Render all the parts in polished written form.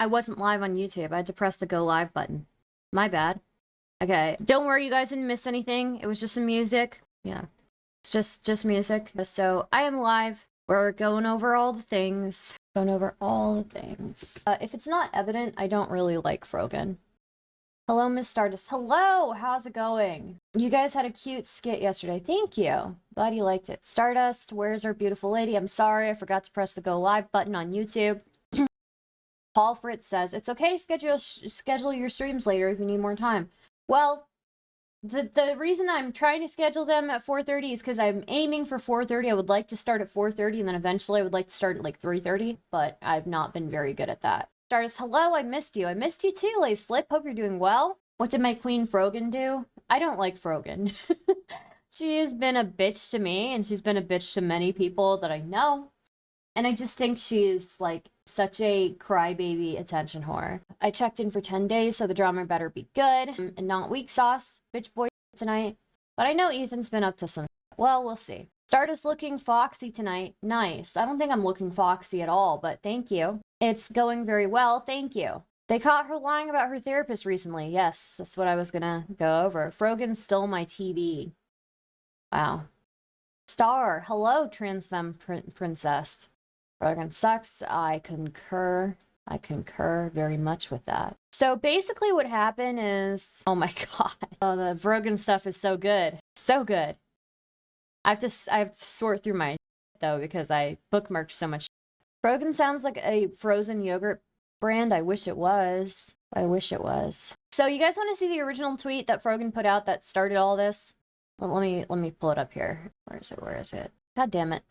I wasn't live on YouTube. I had to press the go live button. My bad. Okay, don't worry, you guys didn't miss anything. It was just some music. Yeah, it's just music. So I am live. We're going over all the things. Going over all the things. If it's not evident, I don't really like Frogan. Hello, Miss Stardust. Hello, how's it going? You guys had a cute skit yesterday. Thank you. Glad you liked it. Stardust, where's our beautiful lady? I'm sorry, I forgot to press the go live button on YouTube. Paul Fritz says, it's okay to schedule your streams later if you need more time. Well, the reason I'm trying to schedule them at 4:30 is because I'm aiming for 4:30. I would like to start at 4:30, and then eventually I would like to start at like 3:30, but I've not been very good at that. Stardust, hello, I missed you. I missed you too, Lay Slip. Hope you're doing well. What did my queen Frogan do? I don't like Frogan. She has been a bitch to me, and she's been a bitch to many people that I know. And I just think she's like such a crybaby attention whore. I checked in for 10 days, so the drama better be good and not weak sauce. Bitch boy tonight. But I know Ethan's been up to some. Well, we'll see. Stardust looking foxy tonight. Nice. I don't think I'm looking foxy at all, but thank you. It's going very well. Thank you. They caught her lying about her therapist recently. Yes, that's what I was gonna go over. Frogan stole my TV. Wow. Star. Hello, trans femme princess. Frogan sucks. I concur. I concur very much with that. So basically what happened is, oh my god. Oh, the Frogan stuff is so good. So good. I have to sort through my though because I bookmarked so much. Frogan sounds like a frozen yogurt brand. I wish it was. I wish it was. So you guys want to see the original tweet that Frogan put out that started all this? Well, let me pull it up here. Where is it? Where is it? God damn it.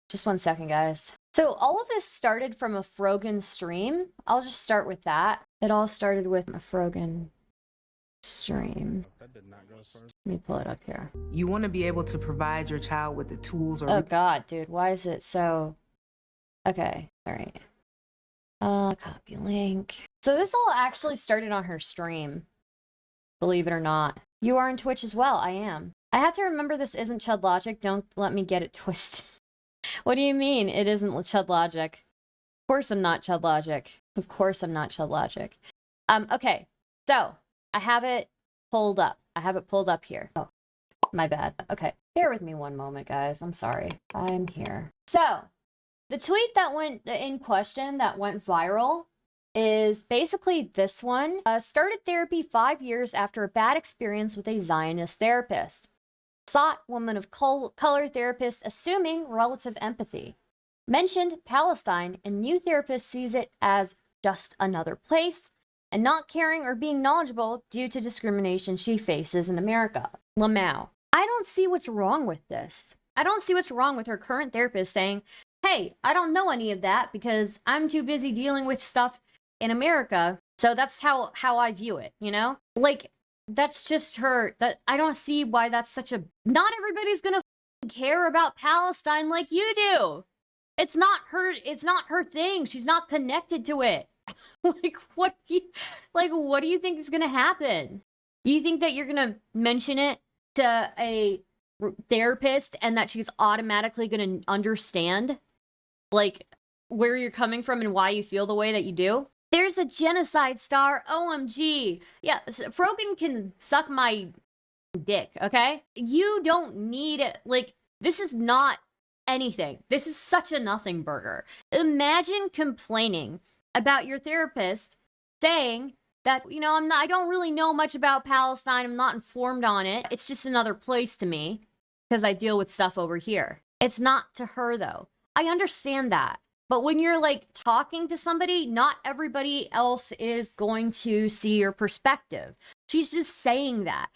Just 1 second, guys. So all of this started from a Frogan stream. I'll just start with that. It all started with a Frogan stream. That did not go as far as... Let me pull it up here. You want to be able to provide your child with the tools or... Oh god, dude, why is it so... Okay, alright. Copy link. So this all actually started on her stream. Believe it or not. You are on Twitch as well, I am. I have to remember this isn't Chud Logic, don't let me get it twisted. What do you mean it isn't Chud Logic? Of course I'm not Chud Logic. Of course I'm not Chud Logic. Okay, so I have it pulled up. I have it pulled up here. Oh, my bad. Okay, bear with me 1 moment, guys. I'm sorry. I'm here. So, the tweet that went in question, that went viral, is basically this one. Started therapy 5 years after a bad experience with a Zionist therapist. Sought woman of color therapist assuming relative empathy. Mentioned Palestine, and new therapist sees it as just another place and not caring or being knowledgeable due to discrimination she faces in America. Lamau. I don't see what's wrong with this. I don't see what's wrong with her current therapist saying, hey, I don't know any of that because I'm too busy dealing with stuff in America. So that's how I view it, you know? Like, that's just her. That I don't see why that's such a... Not everybody's gonna care about Palestine like you do. It's not her thing. She's not connected to it. Like, what do you think is gonna happen? You think that you're gonna mention it to a therapist and that she's automatically gonna understand, like, where you're coming from and why you feel the way that you do? There's a genocide, Star. OMG. Yeah, Frogan can suck my dick, okay? You don't need it. Like, this is not anything. This is such a nothing burger. Imagine complaining about your therapist saying that, you know, I don't really know much about Palestine. I'm not informed on it. It's just another place to me because I deal with stuff over here. It's not to her, though. I understand that. But when you're, like, talking to somebody, not everybody else is going to see your perspective. She's just saying that.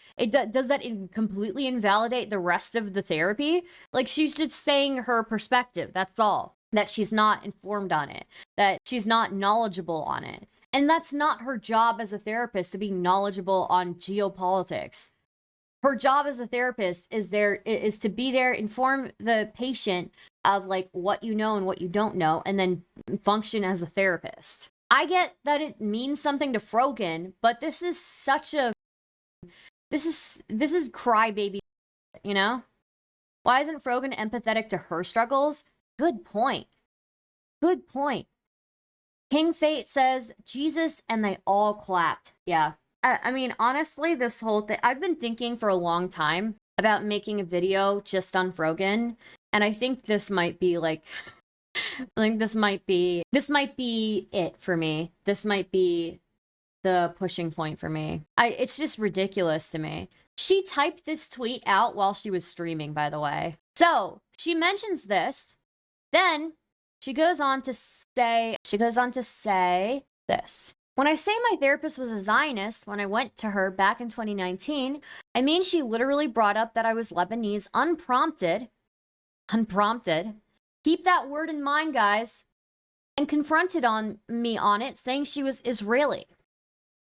Does that completely invalidate the rest of the therapy? Like, she's just saying her perspective, that's all. That she's not informed on it. That she's not knowledgeable on it. And that's not her job as a therapist, to be knowledgeable on geopolitics. Her job as a therapist is to be there, inform the patient of, like, what you know and what you don't know, and then function as a therapist. I get that it means something to Frogan, but this is such a... This is crybaby, you know? Why isn't Frogan empathetic to her struggles? Good point. Good point. King Fate says, Jesus, and they all clapped. Yeah. I mean, honestly, this whole thing, I've been thinking for a long time about making a video just on Frogan. And I think this might be like, this might be it for me. This might be the pushing point for me. It's just ridiculous to me. She typed this tweet out while she was streaming, by the way. So she mentions this. Then she goes on to say this. When I say my therapist was a Zionist when I went to her back in 2019, I mean she literally brought up that I was Lebanese unprompted. Keep that word in mind, guys. And confronted me on it, saying she was Israeli.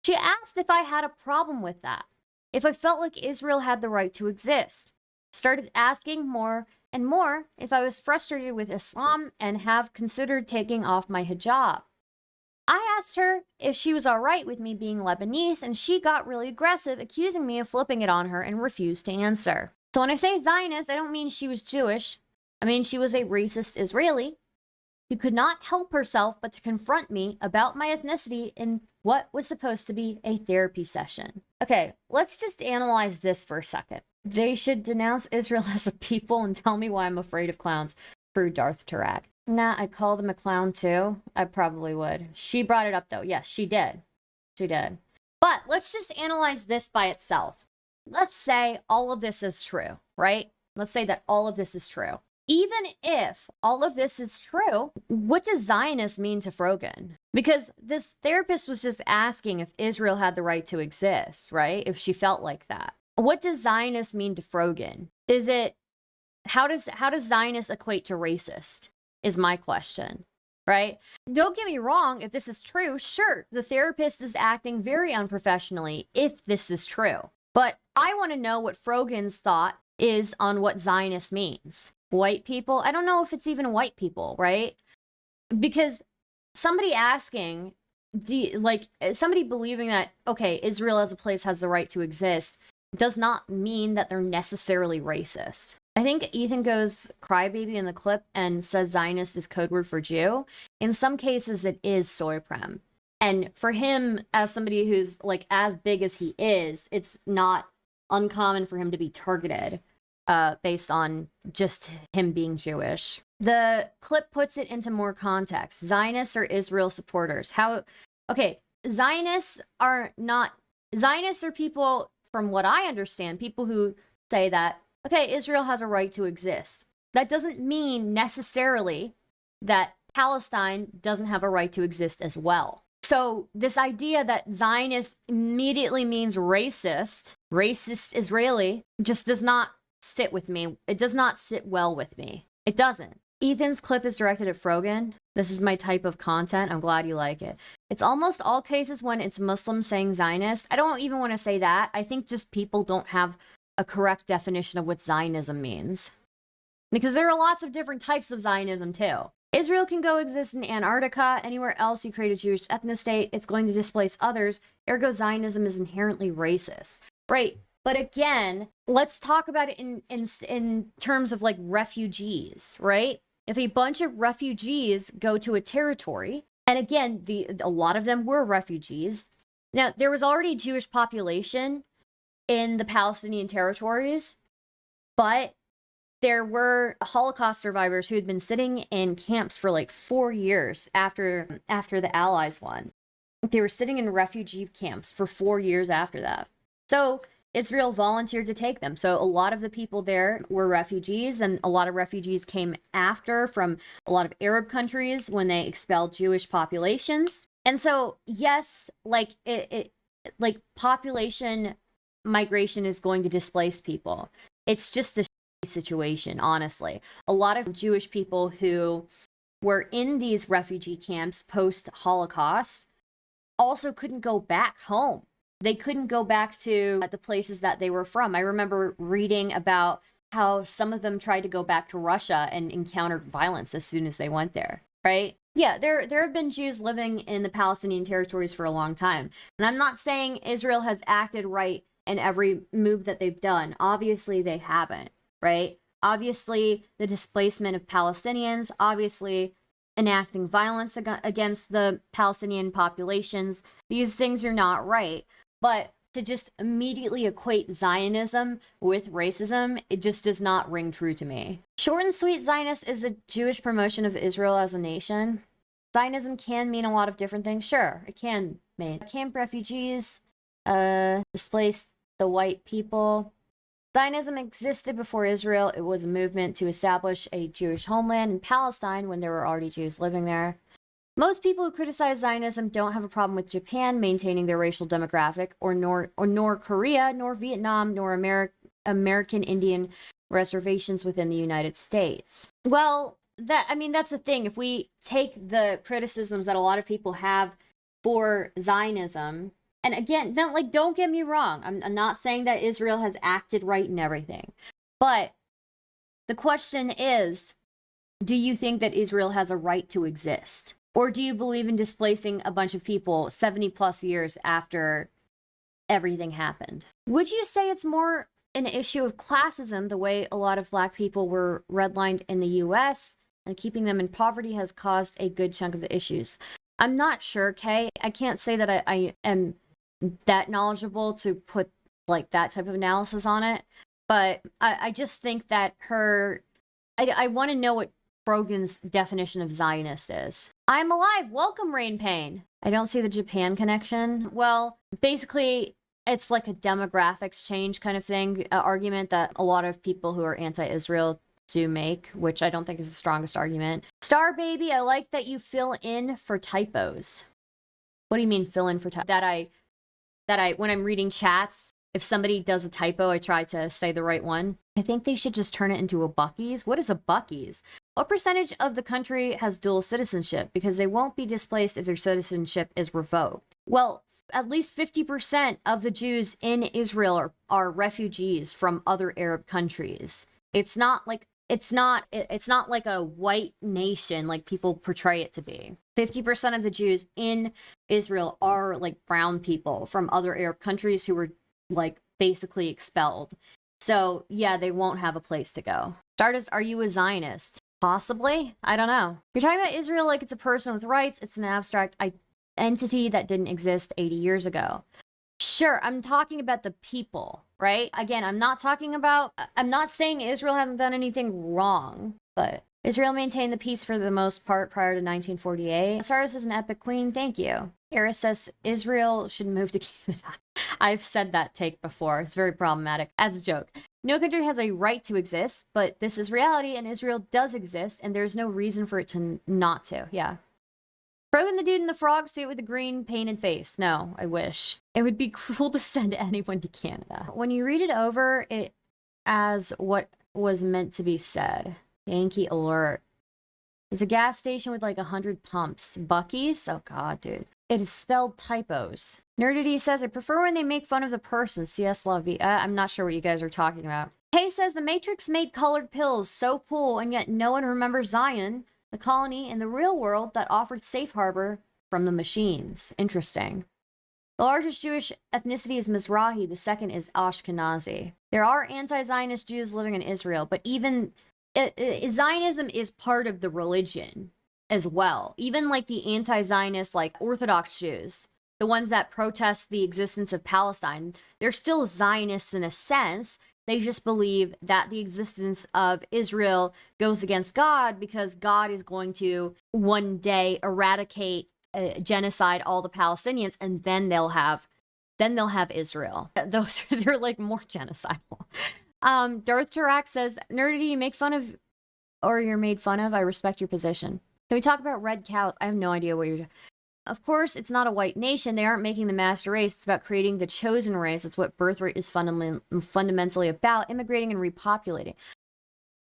She asked if I had a problem with that, if I felt like Israel had the right to exist. Started asking more and more if I was frustrated with Islam and have considered taking off my hijab. I asked her if she was all right with me being Lebanese, and she got really aggressive, accusing me of flipping it on her and refused to answer. So when I say Zionist, I don't mean she was Jewish. I mean she was a racist Israeli who could not help herself but to confront me about my ethnicity in what was supposed to be a therapy session. Okay, let's just analyze this for a second. They should denounce Israel as a people and tell me why I'm afraid of clowns. For Darth Tarak. Nah, I'd call them a clown too. I probably would. She brought it up though. Yes, she did. She did. But let's just analyze this by itself. Let's say all of this is true, right? Let's say that all of this is true. Even if all of this is true, what does Zionist mean to Frogan? Because this therapist was just asking if Israel had the right to exist, right? If she felt like that. What does Zionist mean to Frogan? Is it, how does Zionist equate to racist? Is my question, right? Don't get me wrong, if this is true, sure, the therapist is acting very unprofessionally if this is true. But I want to know what Frogan's thought is on what Zionist means. White people? I don't know if it's even white people, right? Because somebody asking, somebody believing that, okay, Israel as a place has the right to exist does not mean that they're necessarily racist. I think Ethan goes crybaby in the clip and says Zionist is code word for Jew. In some cases, it is soyprem. And for him, as somebody who's like as big as he is, it's not uncommon for him to be targeted based on just him being Jewish. The clip puts it into more context. Zionists are Israel supporters. Zionists are people, from what I understand, people who say that, okay, Israel has a right to exist. That doesn't mean necessarily that Palestine doesn't have a right to exist as well. So this idea that Zionist immediately means racist Israeli, just does not sit with me. It does not sit well with me. It doesn't. Ethan's clip is directed at Frogan. This is my type of content. I'm glad you like it. It's almost all cases when it's Muslims saying Zionist. I don't even want to say that. I think just people don't have a correct definition of what Zionism means. Because there are lots of different types of Zionism too. Israel can go exist in Antarctica. Anywhere else you create a Jewish ethnostate, it's going to displace others. Ergo, Zionism is inherently racist. Right. But again, let's talk about it in terms of like refugees, right? If a bunch of refugees go to a territory, and again, a lot of them were refugees. Now, there was already a Jewish population in the Palestinian territories, but there were Holocaust survivors who had been sitting in camps for like 4 years after the Allies won. They were sitting in refugee camps for 4 years after that. So Israel volunteered to take them. So a lot of the people there were refugees, and a lot of refugees came after from a lot of Arab countries when they expelled Jewish populations. And so, yes, like population migration is going to displace people. It's just a situation, honestly. A lot of Jewish people who were in these refugee camps post-Holocaust also couldn't go back home. They couldn't go back to the places that they were from. I remember reading about how some of them tried to go back to Russia and encountered violence as soon as they went there, right? Yeah, there have been Jews living in the Palestinian territories for a long time. And I'm not saying Israel has acted right in every move that they've done. Obviously, they haven't, right? Obviously, the displacement of Palestinians, obviously, enacting violence against the Palestinian populations. These things are not right. But to just immediately equate Zionism with racism, it just does not ring true to me. Short and sweet, Zionist is the Jewish promotion of Israel as a nation. Zionism can mean a lot of different things. Sure, it can mean camp refugees, displaced the white people. Zionism existed before Israel. It was a movement to establish a Jewish homeland in Palestine when there were already Jews living there. Most people who criticize Zionism don't have a problem with Japan maintaining their racial demographic, or nor Korea, nor Vietnam, nor American Indian reservations within the United States. Well, that's the thing. If we take the criticisms that a lot of people have for Zionism, and again, don't get me wrong, I'm not saying that Israel has acted right and everything, but the question is, do you think that Israel has a right to exist? Or do you believe in displacing a bunch of people 70 plus years after everything happened? Would you say it's more an issue of classism, the way a lot of Black people were redlined in the US, and keeping them in poverty has caused a good chunk of the issues? I'm not sure, Kay. I can't say that I am that knowledgeable to put that type of analysis on it, but I just think that I want to know what Frogan's definition of Zionist is. I'm alive. Welcome, Rain Pain. I don't see the Japan connection. Well, basically, it's like a demographics change kind of thing, argument that a lot of people who are anti-Israel do make, which I don't think is the strongest argument. Star Baby, I like that you fill in for typos. What do you mean fill in for typos? That I, when I'm reading chats, if somebody does a typo, I try to say the right one. I think they should just turn it into a Buc-ee's. What is a Buc-ee's? What percentage of the country has dual citizenship? Because they won't be displaced if their citizenship is revoked. Well, at least 50% of the Jews in Israel are refugees from other Arab countries. It's not like a white nation like people portray it to be. 50% of the Jews in Israel are brown people from other Arab countries who were basically expelled. So yeah, they won't have a place to go. Stardust, are you a Zionist? Possibly. I don't know. You're talking about Israel like it's a person with rights. It's an abstract entity that didn't exist 80 years ago. Sure, I'm talking about the people, right? Again, I'm not saying Israel hasn't done anything wrong, but Israel maintained the peace for the most part prior to 1948. Stardust is an epic queen. Thank you. Eris says Israel should move to Canada. I've said that take before. It's very problematic. As a joke. No country has a right to exist, but this is reality, and Israel does exist, and there's no reason for it to not to. Yeah. Frogan the dude in the frog suit with the green painted face. No, I wish. It would be cruel to send anyone to Canada. When you read it over, it as what was meant to be said. Yankee alert. It's a gas station with 100 pumps. Buc-ee's? Oh god, dude. It is spelled typos. Nerdity says, I prefer when they make fun of the person. CS La Vie. I'm not sure what you guys are talking about. Hay says, the Matrix made colored pills so cool, and yet no one remembers Zion, the colony in the real world that offered safe harbor from the machines. Interesting. The largest Jewish ethnicity is Mizrahi. The second is Ashkenazi. There are anti-Zionist Jews living in Israel, but even Zionism is part of the religion as well. Even the anti-Zionist, Orthodox Jews, the ones that protest the existence of Palestine, they're still Zionists in a sense. They just believe that the existence of Israel goes against God because God is going to one day eradicate, genocide all the Palestinians, and then they'll have Israel. They're more genocidal. Darth Jirak says, Nerdity, you make fun of, or you're made fun of. I respect your position. Can we talk about red cows? I have no idea what you're. Of course, it's not a white nation. They aren't making the master race. It's about creating the chosen race. It's what birthright is fundamentally about, immigrating and repopulating.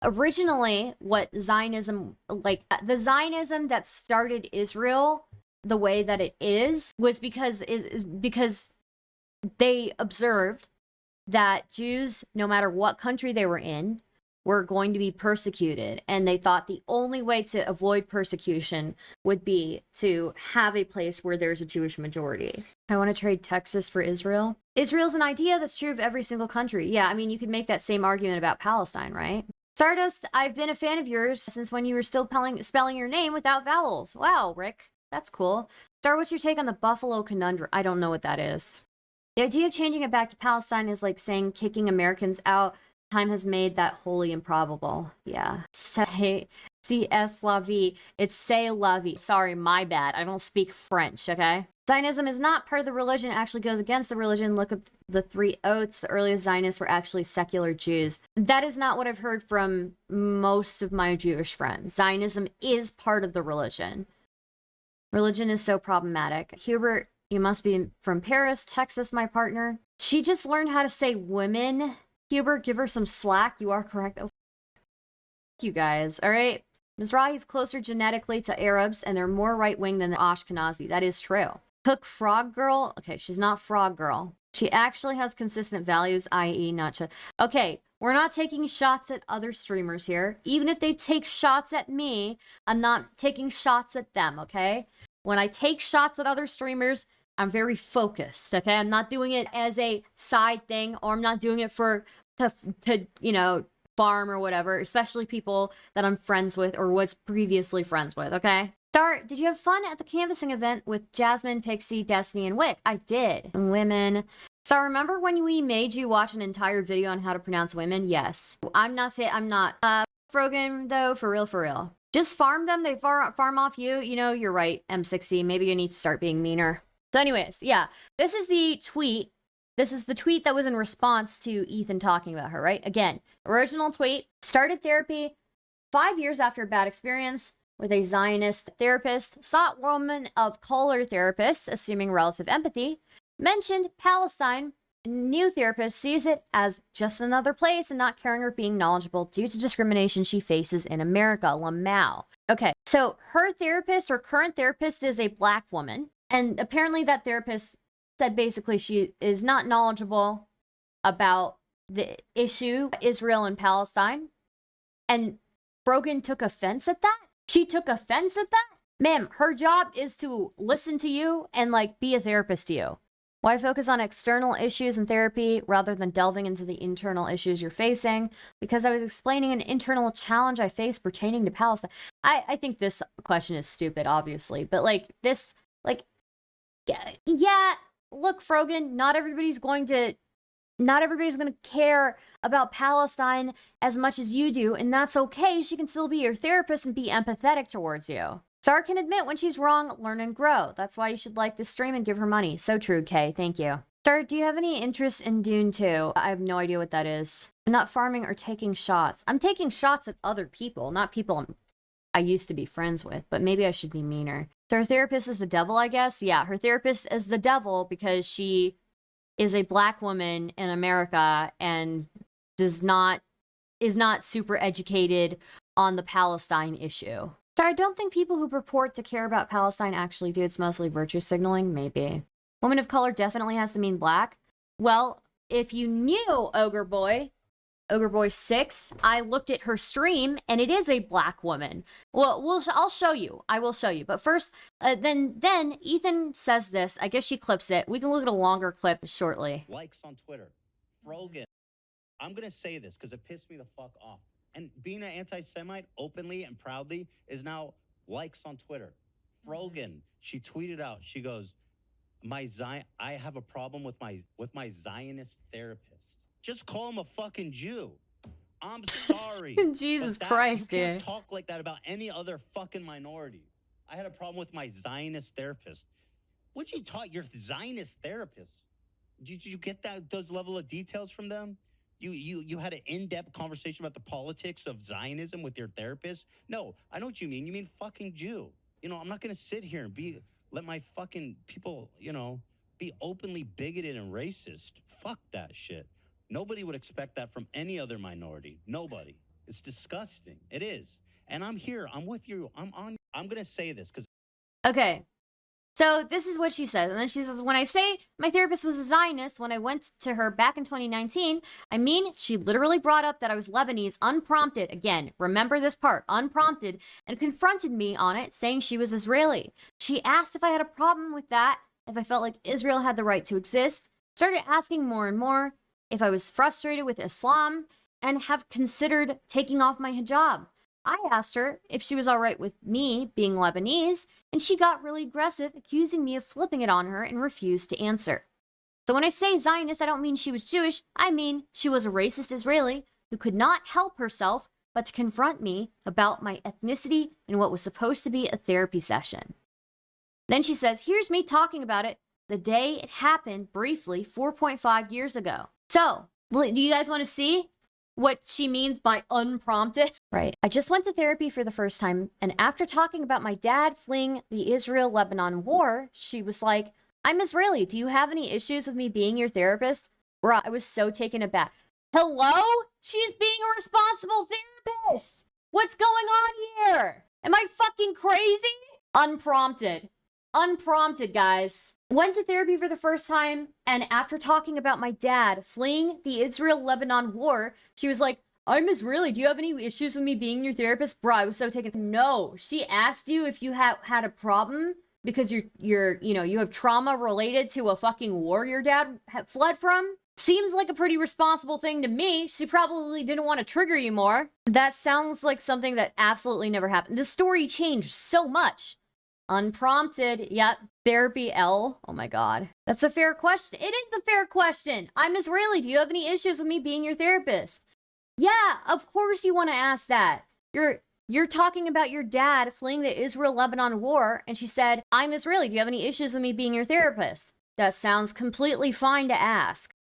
Originally, what Zionism, the Zionism that started Israel the way that it is, was because they observed that Jews, no matter what country they were in, were going to be persecuted, and they thought the only way to avoid persecution would be to have a place where there's a Jewish majority. I want to trade Texas for Israel. Israel's an idea that's true of every single country. Yeah, I mean, you could make that same argument about Palestine, right? Stardust, I've been a fan of yours since when you were still spelling your name without vowels. Wow, Rick. That's cool. Star, what's your take on the Buffalo Conundrum? I don't know what that is. The idea of changing it back to Palestine is like saying kicking Americans out. Time has made that wholly improbable. Yeah. Say, C.S. la vie. It's say la vie. Sorry, my bad. I don't speak French, okay? Zionism is not part of the religion. It actually goes against the religion. Look at the 3 oaths. The earliest Zionists were actually secular Jews. That is not what I've heard from most of my Jewish friends. Zionism is part of the religion. Religion is so problematic. Hubert, you must be from Paris, Texas, my partner. She just learned how to say women. Hubert, give her some slack. You are correct. Oh, you guys. All right. Mizrahi's closer genetically to Arabs, and they're more right-wing than the Ashkenazi. That is true. Cook Frog Girl. Okay, she's not Frog Girl. She actually has consistent values, i.e. not... Okay, we're not taking shots at other streamers here. Even if they take shots at me, I'm not taking shots at them, okay? When I take shots at other streamers, I'm very focused, okay? I'm not doing it as a side thing, or I'm not doing it to you know, farm or whatever, especially people that I'm friends with or was previously friends with, okay? Star, did you have fun at the canvassing event with Jasmine, Pixie, Destiny, and Wick? I did. Women. Star, remember when we made you watch an entire video on how to pronounce women? Yes. I'm not. Frogan, though, for real. Just farm them. They farm off you. You know, you're right, M60. Maybe you need to start being meaner. So anyways, yeah. This is the tweet. This is the tweet that was in response to Ethan talking about her, right? Again, original tweet. Started therapy 5 years after a bad experience with a Zionist therapist. Sought woman of color therapist, assuming relative empathy. Mentioned Palestine. New therapist sees it as just another place and not caring or being knowledgeable due to discrimination she faces in America. Lamau. Okay, so her therapist or current therapist is a black woman. And apparently that therapist said basically she is not knowledgeable about the issue, Israel and Palestine. And Frogan took offense at that? She took offense at that? Ma'am, her job is to listen to you and, like, be a therapist to you. Why focus on external issues in therapy rather than delving into the internal issues you're facing? Because I was explaining an internal challenge I face pertaining to Palestine. I think this question is stupid, obviously. But, like, this, like, yeah, look, Frogan, not everybody's going to care about Palestine as much as you do, and that's okay. She can still be your therapist and be empathetic towards you. Star can admit when she's wrong, learn and grow. That's why you should like this stream and give her money. So true, Kay. Thank you. Star, do you have any interest in Dune 2? I have no idea what that is. I'm not farming or taking shots. I'm taking shots at other people, not people I used to be friends with, but maybe I should be meaner. So her therapist is the devil, I guess? Yeah, her therapist is the devil because she is a black woman in America and is not super educated on the Palestine issue. So I don't think people who purport to care about Palestine actually do. It's mostly virtue signaling, maybe. Woman of color definitely has to mean black. Well, if you knew Ogre Boy 6, I looked at her stream and it is a black woman. Well, I'll show you. I will show you. But first, then Ethan says this. I guess she clips it. We can look at a longer clip shortly. Likes on Twitter. Frogan. I'm going to say this because it pissed me the fuck off. And being an anti-Semite openly and proudly is now likes on Twitter. Frogan, she tweeted out, she goes, I have a problem with my Zionist therapist. Just call him a fucking Jew. I'm sorry. Jesus Christ, you can't dude. talk like that about any other fucking minority. I had a problem with my Zionist therapist. What'd you taught your Zionist therapist? Did you get those level of details from them? You had an in-depth conversation about the politics of Zionism with your therapist? No, I know what you mean. You mean fucking Jew. You know, I'm not going to sit here and let my fucking people, you know, be openly bigoted and racist. Fuck that shit. Nobody would expect that from any other minority. Nobody. It's disgusting. It is. And I'm here. I'm with you. I'm going to say this because... Okay. So this is what she says. And then she says, when I say my therapist was a Zionist, when I went to her back in 2019, I mean, she literally brought up that I was Lebanese, unprompted. Again, remember this part, unprompted, and confronted me on it, saying she was Israeli. She asked if I had a problem with that, if I felt like Israel had the right to exist, started asking more and more if I was frustrated with Islam, and have considered taking off my hijab. I asked her if she was all right with me being Lebanese, and she got really aggressive, accusing me of flipping it on her and refused to answer. So when I say Zionist, I don't mean she was Jewish. I mean she was a racist Israeli who could not help herself but to confront me about my ethnicity in what was supposed to be a therapy session. Then she says, here's me talking about it the day it happened briefly 4.5 years ago. So, do you guys want to see what she means by unprompted? Right. I just went to therapy for the first time, and after talking about my dad fleeing the Israel-Lebanon war, she was like, I'm Israeli. Do you have any issues with me being your therapist? Bruh, I was so taken aback. Hello? She's being a responsible therapist. What's going on here? Am I fucking crazy? Unprompted. Unprompted, guys. Went to therapy for the first time, and after talking about my dad fleeing the Israel-Lebanon war, she was like, I'm Israeli. Do you have any issues with me being your therapist? Bro, I was so taken. No, she asked you if you had a problem because you have trauma related to a fucking war your dad fled from. Seems like a pretty responsible thing to me. She probably didn't want to trigger you more. That sounds like something that absolutely never happened. The story changed so much. Unprompted, yep. Therapy L. Oh my god. That's a fair question. It is a fair question. I'm Israeli. Do you have any issues with me being your therapist? Yeah, of course you want to ask that. You're talking about your dad fleeing the Israel-Lebanon war, and she said, I'm Israeli. Do you have any issues with me being your therapist? That sounds completely fine to ask.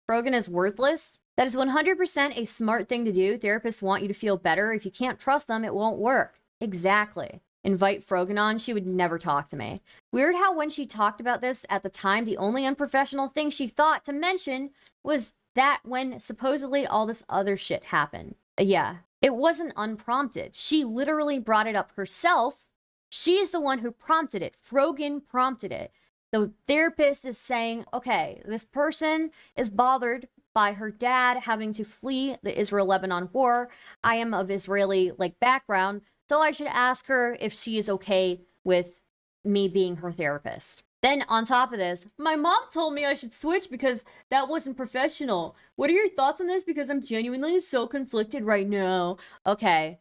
Frogan is worthless. That is 100% a smart thing to do. Therapists want you to feel better. If you can't trust them, it won't work. Exactly. Invite Frogan on, she would never talk to me. Weird how when she talked about this at the time, the only unprofessional thing she thought to mention was that when supposedly all this other shit happened. Yeah, it wasn't unprompted. She literally brought it up herself. She is the one who prompted it. Frogan prompted it. The therapist is saying, okay, this person is bothered by her dad having to flee the Israel-Lebanon war. I am of Israeli background, so I should ask her if she is okay with me being her therapist. Then on top of this, my mom told me I should switch because that wasn't professional. What are your thoughts on this? Because I'm genuinely so conflicted right now. Okay.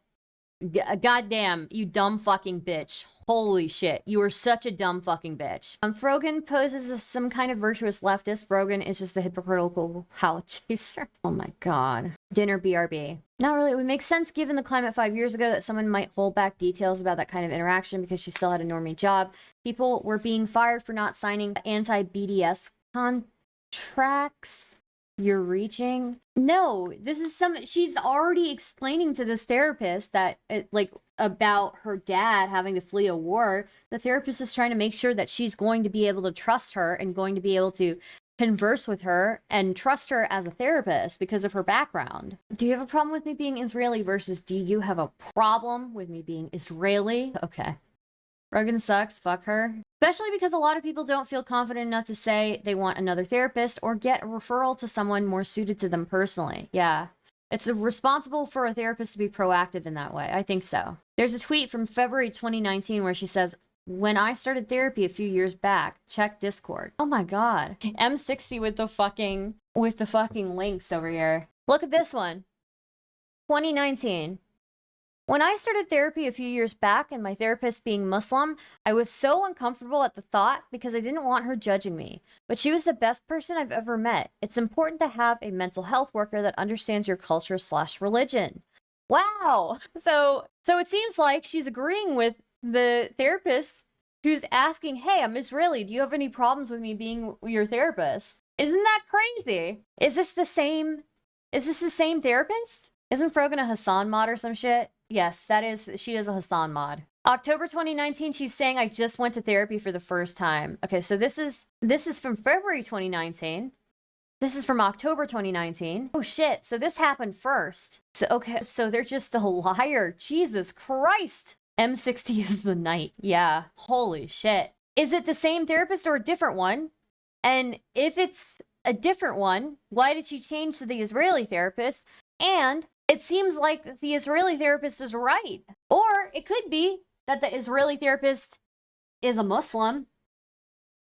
Goddamn, you dumb fucking bitch. Holy shit, you are such a dumb fucking bitch. Frogan poses as some kind of virtuous leftist. Frogan is just a hypocritical clout chaser. Oh my god. Dinner BRB. Not really. It would make sense given the climate 5 years ago that someone might hold back details about that kind of interaction because she still had a normie job. People were being fired for not signing anti-BDS contracts. You're reaching? No, this is she's already explaining to this therapist that about her dad having to flee a war. The therapist is trying to make sure that she's going to be able to trust her and going to be able to converse with her and trust her as a therapist because of her background. Do you have a problem with me being Israeli versus do you have a problem with me being Israeli? Okay. Frogan sucks, fuck her. Especially because a lot of people don't feel confident enough to say they want another therapist or get a referral to someone more suited to them personally. Yeah. It's responsible for a therapist to be proactive in that way. I think so. There's a tweet from February 2019 where she says, when I started therapy a few years back, check Discord. Oh my god. M60 with the fucking links over here. Look at this one. 2019. When I started therapy a few years back and my therapist being Muslim, I was so uncomfortable at the thought because I didn't want her judging me. But she was the best person I've ever met. It's important to have a mental health worker that understands your culture/religion. Wow. So it seems like she's agreeing with the therapist who's asking, hey, I'm Israeli. Do you have any problems with me being your therapist? Isn't that crazy? Is this the same therapist? Isn't Frogan a Hassan mod or some shit? Yes, she is a Hassan mod. October 2019, she's saying, I just went to therapy for the first time. Okay, so this is from February 2019. This is from October 2019. Oh shit, so this happened first. So, okay, so they're just a liar. Jesus Christ. M60 is the night. Yeah, holy shit. Is it the same therapist or a different one? And if it's a different one, why did she change to the Israeli therapist? And it seems like the Israeli therapist is right. Or it could be that the Israeli therapist is a Muslim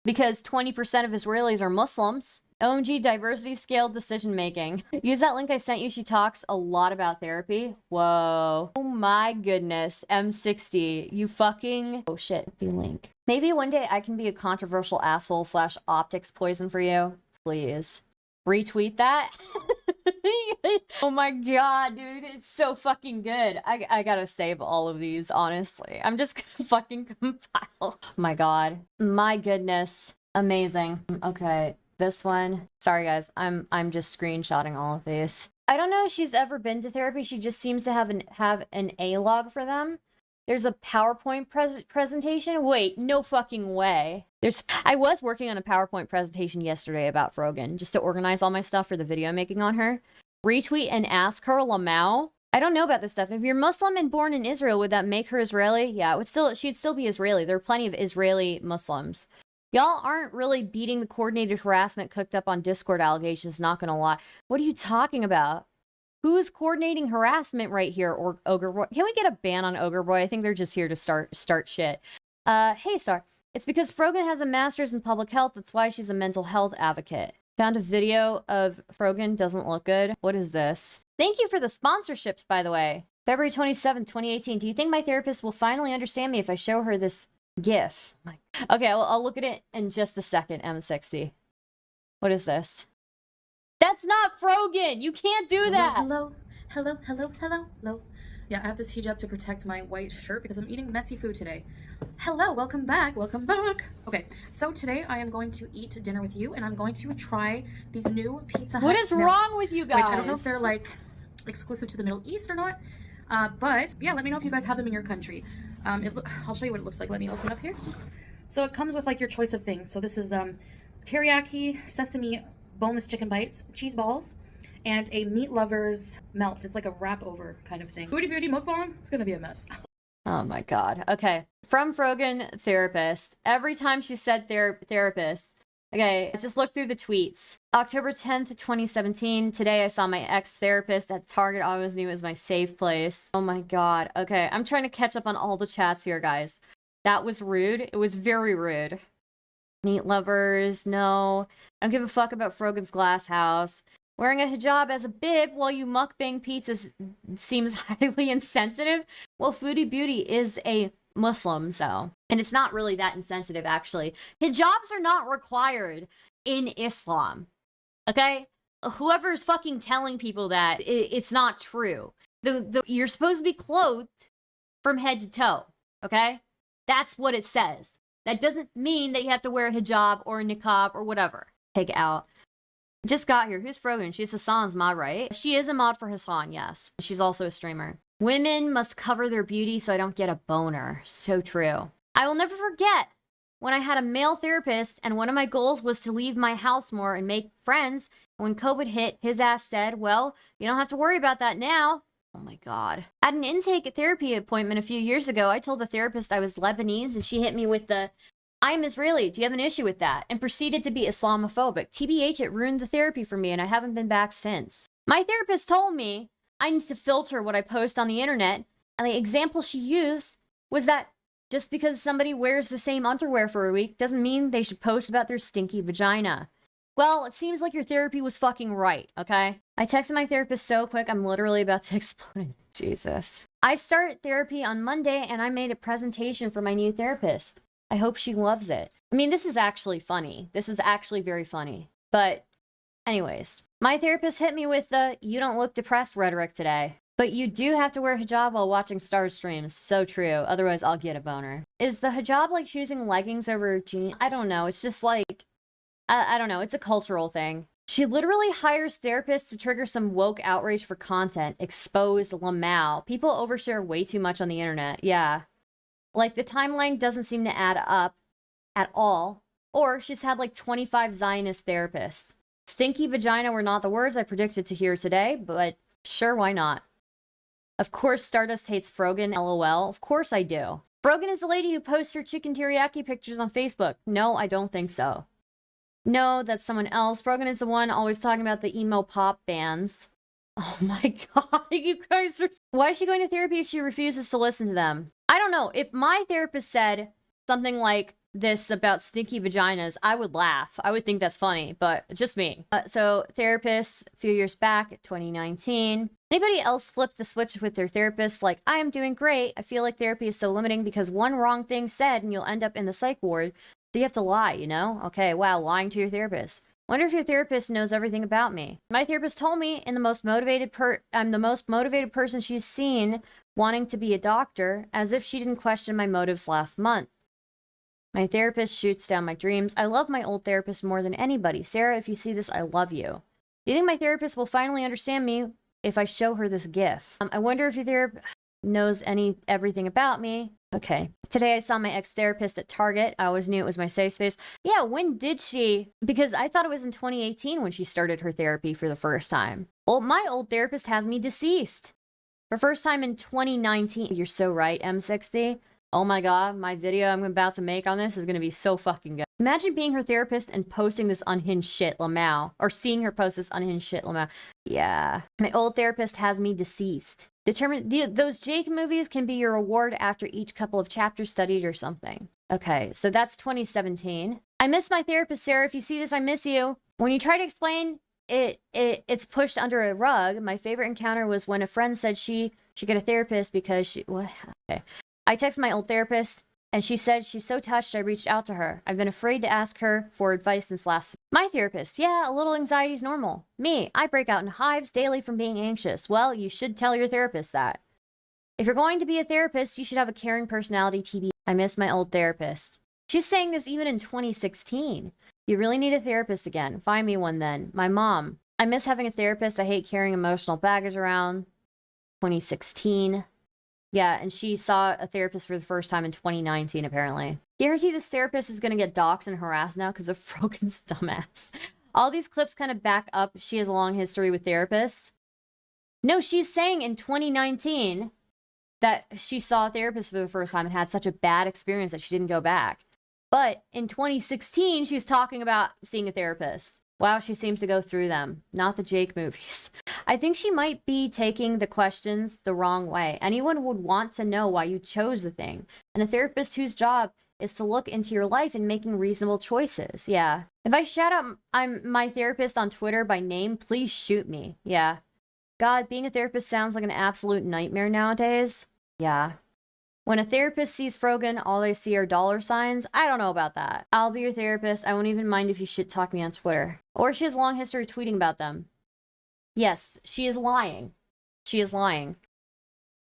because 20% of Israelis are Muslims. OMG, diversity scale decision making. Use that link I sent you. She talks a lot about therapy. Whoa. Oh my goodness. M60. You fucking... Oh shit. The link. Maybe one day I can be a controversial asshole / optics poison for you. Please. Retweet that. Oh my god, dude. It's so fucking good. I gotta save all of these, honestly. I'm just gonna fucking compile. Oh my god. My goodness. Amazing. Okay. This one. Sorry guys, I'm just screenshotting all of these. I don't know if she's ever been to therapy. She just seems to have an A-log for them. There's a PowerPoint presentation. Wait, no fucking way. I was working on a PowerPoint presentation yesterday about Frogan, just to organize all my stuff for the video I'm making on her. Retweet and ask her Lamau. I don't know about this stuff. If you're Muslim and born in Israel, would that make her Israeli? Yeah, she'd still be Israeli. There are plenty of Israeli Muslims. Y'all aren't really beating the coordinated harassment cooked up on Discord allegations, not gonna lie. What are you talking about? Who is coordinating harassment right here, or Ogre Boy? Can we get a ban on Ogre Boy? I think they're just here to start shit. Hey, Star. It's because Frogan has a master's in public health. That's why she's a mental health advocate. Found a video of Frogan. Doesn't look good. What is this? Thank you for the sponsorships, by the way. February 27th, 2018. Do you think my therapist will finally understand me if I show her this GIF? Okay, I'll look at it in just a second, M60. What is this? That's not Frogan! You can't do that! Hello. Yeah, I have this hijab to protect my white shirt because I'm eating messy food today. Hello, welcome back. Okay, so today I am going to eat dinner with you and I'm going to try these new Pizza Hut What is wrong with you guys? Which I don't know if they're like exclusive to the Middle East or not. But yeah, let me know if you guys have them in your country. I'll show you what it looks like. Let me open up here. So it comes with like your choice of things. So this is teriyaki, sesame, boneless chicken bites, cheese balls, and a meat lover's melt. It's like a wrap over kind of thing. Booty beauty mukbang. It's gonna be a mess. Oh my god. Okay. From Frogan therapist. Every time she said therapist. Okay, just look through the tweets. October 10th, 2017. Today I saw my ex-therapist at Target. I always knew it was my safe place. Oh my god. Okay, I'm trying to catch up on all the chats here, guys. That was rude. It was very rude. Meat lovers, no. I don't give a fuck about Frogan's glass house. Wearing a hijab as a bib while you mukbang pizzas seems highly insensitive. Well, Foodie Beauty is a Muslim, so. And it's not really that insensitive, actually. Hijabs are not required in Islam. Okay? Whoever's fucking telling people that, it's not true. You're supposed to be clothed from head to toe. Okay? That's what it says. That doesn't mean that you have to wear a hijab or a niqab or whatever. Take it out. Just got here. Who's Frogan? She's Hassan's mod, right? She is a mod for Hassan, yes. She's also a streamer. Women must cover their beauty so I don't get a boner. So true. I will never forget when I had a male therapist and one of my goals was to leave my house more and make friends. When COVID hit, his ass said, well, you don't have to worry about that now. Oh my god. At an intake therapy appointment a few years ago, I told the therapist I was Lebanese and she hit me with the, I'm Israeli, do you have an issue with that? And proceeded to be Islamophobic. TBH, it ruined the therapy for me and I haven't been back since. My therapist told me I need to filter what I post on the internet, and the example she used was that just because somebody wears the same underwear for a week doesn't mean they should post about their stinky vagina. Well, it seems like your therapy was fucking right, okay? I texted my therapist so quick, I'm literally about to explode. Jesus. I start therapy on Monday, and I made a presentation for my new therapist. I hope she loves it. I mean, this is actually funny. This is actually very funny. But anyways, my therapist hit me with the, you don't look depressed rhetoric today. But you do have to wear a hijab while watching Star streams. So true. Otherwise, I'll get a boner. Is the hijab like choosing leggings over jeans? I don't know. It's just like, I don't know. It's a cultural thing. She literally hires therapists to trigger some woke outrage for content. Exposed Lamau. People overshare way too much on the internet. Yeah. Like, the timeline doesn't seem to add up at all. Or she's had like 25 Zionist therapists. Stinky vagina were not the words I predicted to hear today, but sure, why not? Of course Stardust hates Frogan, lol. Of course I do. Frogan is the lady who posts her chicken teriyaki pictures on Facebook. No, I don't think so. No, that's someone else. Frogan is the one always talking about the emo pop bands. Oh my god, you guys are... Why is she going to therapy if she refuses to listen to them? I don't know. If my therapist said something like, this about stinky vaginas, I would laugh. I would think that's funny, but just me. So therapist, a few years back, 2019. Anybody else flip the switch with their therapist? Like, I am doing great. I feel like therapy is so limiting because one wrong thing said and you'll end up in the psych ward. So you have to lie, you know? Okay, wow, lying to your therapist. Wonder if your therapist knows everything about me. My therapist told me I'm the most motivated person she's seen wanting to be a doctor, as if she didn't question my motives last month. My therapist shoots down my dreams. I love my old therapist more than anybody. Sarah, if you see this, I love you. Do you think my therapist will finally understand me if I show her this GIF? I wonder if your therapist knows everything about me. Okay. Today I saw my ex-therapist at Target. I always knew it was my safe space. Yeah, when did she? Because I thought it was in 2018 when she started her therapy for the first time. Well, my old therapist has me deceased. For first time in 2019. You're so right, M60. Oh my god, my video I'm about to make on this is going to be so fucking good. Imagine being her therapist and posting this unhinged shit, Lamau. Or seeing her post this unhinged shit, Lamau. Yeah. My old therapist has me deceased. Those Jake movies can be your reward after each couple of chapters studied or something. Okay, so that's 2017. I miss my therapist, Sarah. If you see this, I miss you. When you try to explain it's pushed under a rug. My favorite encounter was when a friend said she should get a therapist because she... What? Okay. I texted my old therapist, and she said she's so touched I reached out to her. I've been afraid to ask her for advice since last... My therapist, yeah, a little anxiety is normal. Me, I break out in hives daily from being anxious. Well, you should tell your therapist that. If you're going to be a therapist, you should have a caring personality, TB. I miss my old therapist. She's saying this even in 2016. You really need a therapist again. Find me one then. My mom. I miss having a therapist. I hate carrying emotional baggage around. 2016. Yeah, and she saw a therapist for the first time in 2019, apparently. Guarantee this therapist is going to get doxxed and harassed now because of Frogan's dumbass. All these clips kind of back up she has a long history with therapists. No, she's saying in 2019 that she saw a therapist for the first time and had such a bad experience that she didn't go back. But in 2016, she's talking about seeing a therapist. Wow, she seems to go through them. Not the Jake movies. I think she might be taking the questions the wrong way. Anyone would want to know why you chose the thing. And a therapist whose job is to look into your life and making reasonable choices. Yeah. If I shout out my therapist on Twitter by name, please shoot me. Yeah. God, being a therapist sounds like an absolute nightmare nowadays. Yeah. When a therapist sees Frogan, all they see are dollar signs. I don't know about that. I'll be your therapist. I won't even mind if you shit talk me on Twitter. Or she has a long history of tweeting about them. Yes, she is lying. She is lying.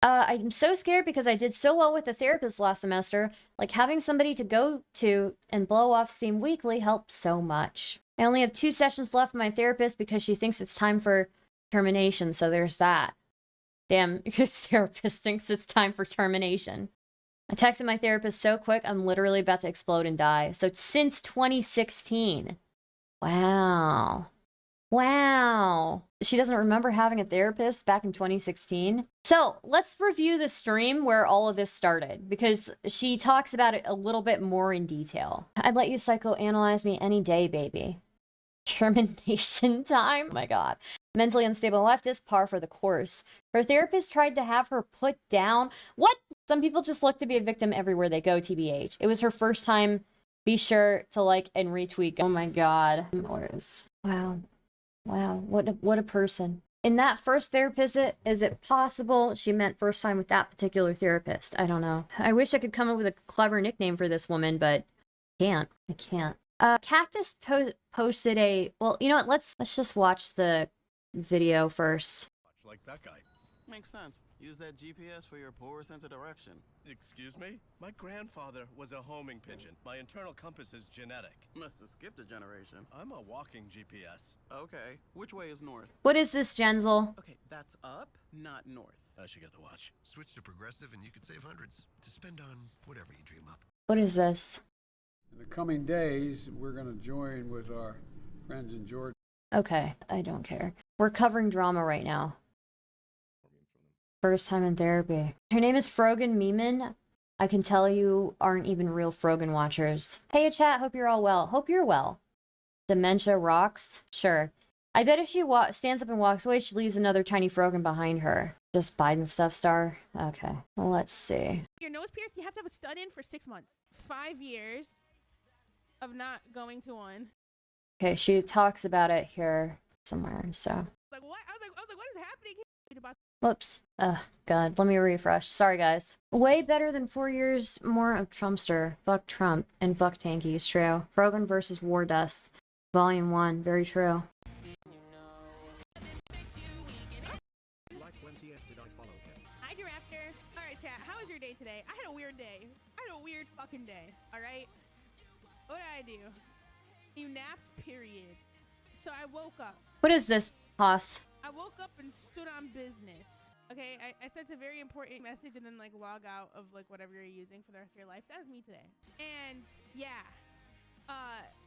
I'm so scared because I did so well with the therapist last semester. Like having somebody to go to and blow off steam weekly helped so much. I only have 2 sessions left with my therapist because she thinks it's time for termination. So there's that. Damn, your therapist thinks it's time for termination. I texted my therapist so quick, I'm literally about to explode and die. So since 2016. Wow. Wow. She doesn't remember having a therapist back in 2016. So let's review the stream where all of this started, because she talks about it a little bit more in detail. I'd let you psychoanalyze me any day, baby. Termination time? Oh my god. Mentally unstable leftist, par for the course. Her therapist tried to have her put down. What? Some people just look to be a victim everywhere they go, TBH. It was her first time. Be sure to like and retweet. Oh my god. Wow. Wow. What a person. In that first therapist, is it possible she meant first time with that particular therapist? I don't know. I wish I could come up with a clever nickname for this woman, but I can't. Cactus posted a... Well, you know what? Let's just watch the video first. Like that guy. Makes sense. Use that GPS for your poor sense of direction. Excuse me? My grandfather was a homing pigeon. My internal compass is genetic. Must have skipped a generation. I'm a walking GPS. Okay, which way is north? What is this, Genzel? Okay, that's up, not north. I should get the watch. Switch to Progressive and you could save hundreds to spend on whatever you dream up. What is this? In the coming days, we're going to join with our friends in Georgia. Okay, I don't care. We're covering drama right now. First time in therapy. Her name is Frogan Meeman. I can tell you aren't even real Frogan watchers. Hey chat, hope you're all well. Hope you're well. Dementia rocks? Sure. I bet if she stands up and walks away, she leaves another tiny Frogan behind her. Just Biden stuff, Star? Okay, well, let's see. Your nose pierced, you have to have a stud in for 6 months. 5 years. of not going to one. Okay, she talks about it here somewhere, so. Like what? I was like, what is happening here? About Whoops. Ugh, God, let me refresh. Sorry, guys. Way better than 4 years more of Trumpster. Fuck Trump and fuck Tankies, true. Frogan versus Wardust. Volume 1, very true. Hi, Director. All right, chat. How was your day today? I had a weird day. I had a weird fucking day. All right. What did I do? You napped, period. So I woke up. What is this, Haas? I woke up and stood on business. Okay, I sent a very important message and then like log out of like whatever you're using for the rest of your life. That was me today. And yeah,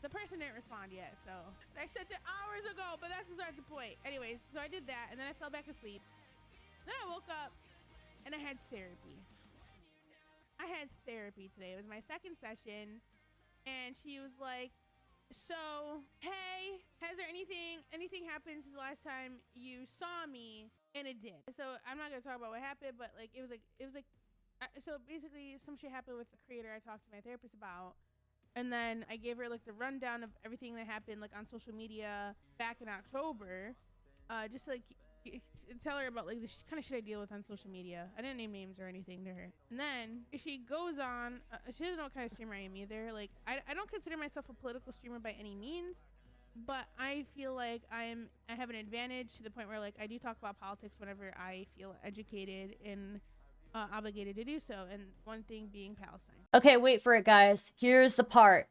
the person didn't respond yet, so I sent it hours ago, but that's besides the point. Anyways, so I did that and then I fell back asleep. Then I woke up and I had therapy. I had therapy today. It was my second session, and she was like, so, hey, has there anything happened since the last time you saw me? And it did. So I'm not gonna talk about what happened, but like it was like so basically some shit happened with the creator I talked to my therapist about, and then I gave her like the rundown of everything that happened like on social media back in October, just to, like tell her about like the kind of shit I deal with on social media. I didn't name names or anything to her. And then she goes on, she doesn't know what kind of streamer I am either. Like I don't consider myself a political streamer by any means, but I feel like I have an advantage to the point where like I do talk about politics whenever I feel educated and obligated to do so, and one thing being Palestine. Okay, wait for it, guys. Here's the part.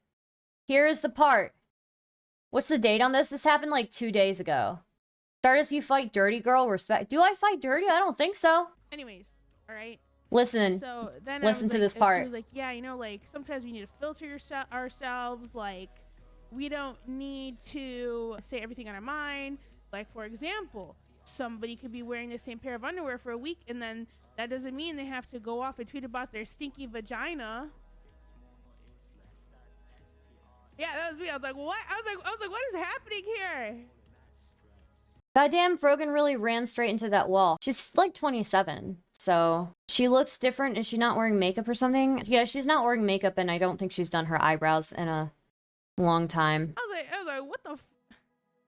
Here's the part. What's the date on this? This happened like 2 days ago. Stardust, you fight dirty, girl. Respect. Do I fight dirty? I don't think so. Anyways, all right. Listen. So then listen to this She part. was like, yeah, you know, like sometimes we need to filter ourselves. Like we don't need to say everything on our mind. Like for example, somebody could be wearing the same pair of underwear for a week, and then that doesn't mean they have to go off and tweet about their stinky vagina. Yeah, that was me. I was like, what? I was like, what is happening here? Goddamn, Frogan really ran straight into that wall. She's like 27, so she looks different. Is she not wearing makeup or something? Yeah, she's not wearing makeup, and I don't think she's done her eyebrows in a long time. I was like, what the?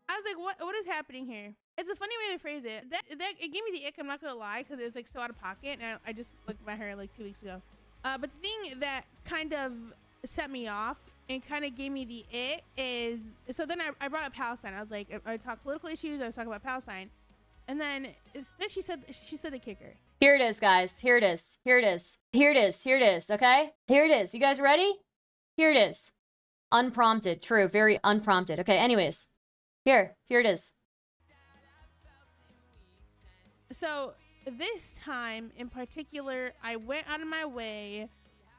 I was like, what is happening here? It's a funny way to phrase it. That it gave me the ick. I'm not gonna lie, because it was like so out of pocket, and I just looked at my hair like 2 weeks ago. But the thing that kind of set me off and kind of gave me the it is, so then I brought up Palestine. I was like, I talked political issues, I was talking about Palestine, and then she said the kicker. Here it is, guys. Here it is. Here it is. Here it is. Here it is. Okay? Here it is. You guys ready? Here it is. Unprompted. True. Very unprompted. Okay, anyways. Here it is. So this time in particular, I went out of my way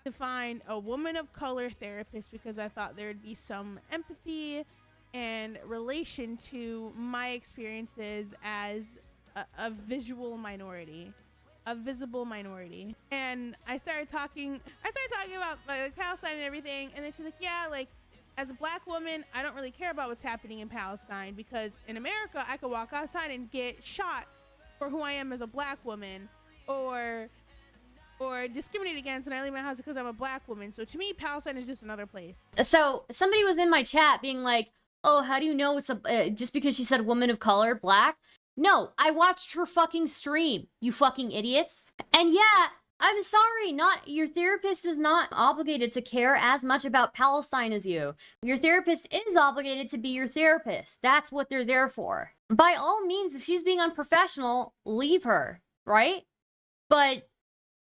to find a woman of color therapist because I thought there would be some empathy and relation to my experiences as a visual minority, a visible minority. And I started talking about like Palestine and everything, and then she's like, yeah, like as a black woman, I don't really care about what's happening in Palestine because in America, I could walk outside and get shot for who I am as a black woman, or discriminated against when I leave my house because I'm a black woman. So to me, Palestine is just another place. So somebody was in my chat being like, oh, how do you know it's just because she said woman of color, black? No, I watched her fucking stream, you fucking idiots. And yeah, I'm sorry, your therapist is not obligated to care as much about Palestine as you. Your therapist is obligated to be your therapist. That's what they're there for. By all means, if she's being unprofessional, leave her, right? But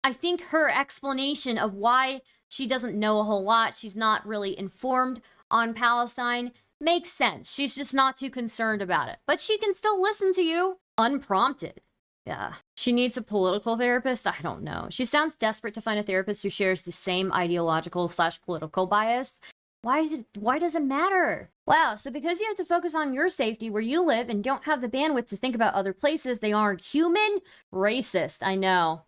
I think her explanation of why she doesn't know a whole lot, she's not really informed on Palestine, makes sense. She's just not too concerned about it. But she can still listen to you unprompted. Yeah. She needs a political therapist? I don't know. She sounds desperate to find a therapist who shares the same ideological/political bias. Why does it matter? Wow, so because you have to focus on your safety where you live and don't have the bandwidth to think about other places, they aren't human? Racist, I know.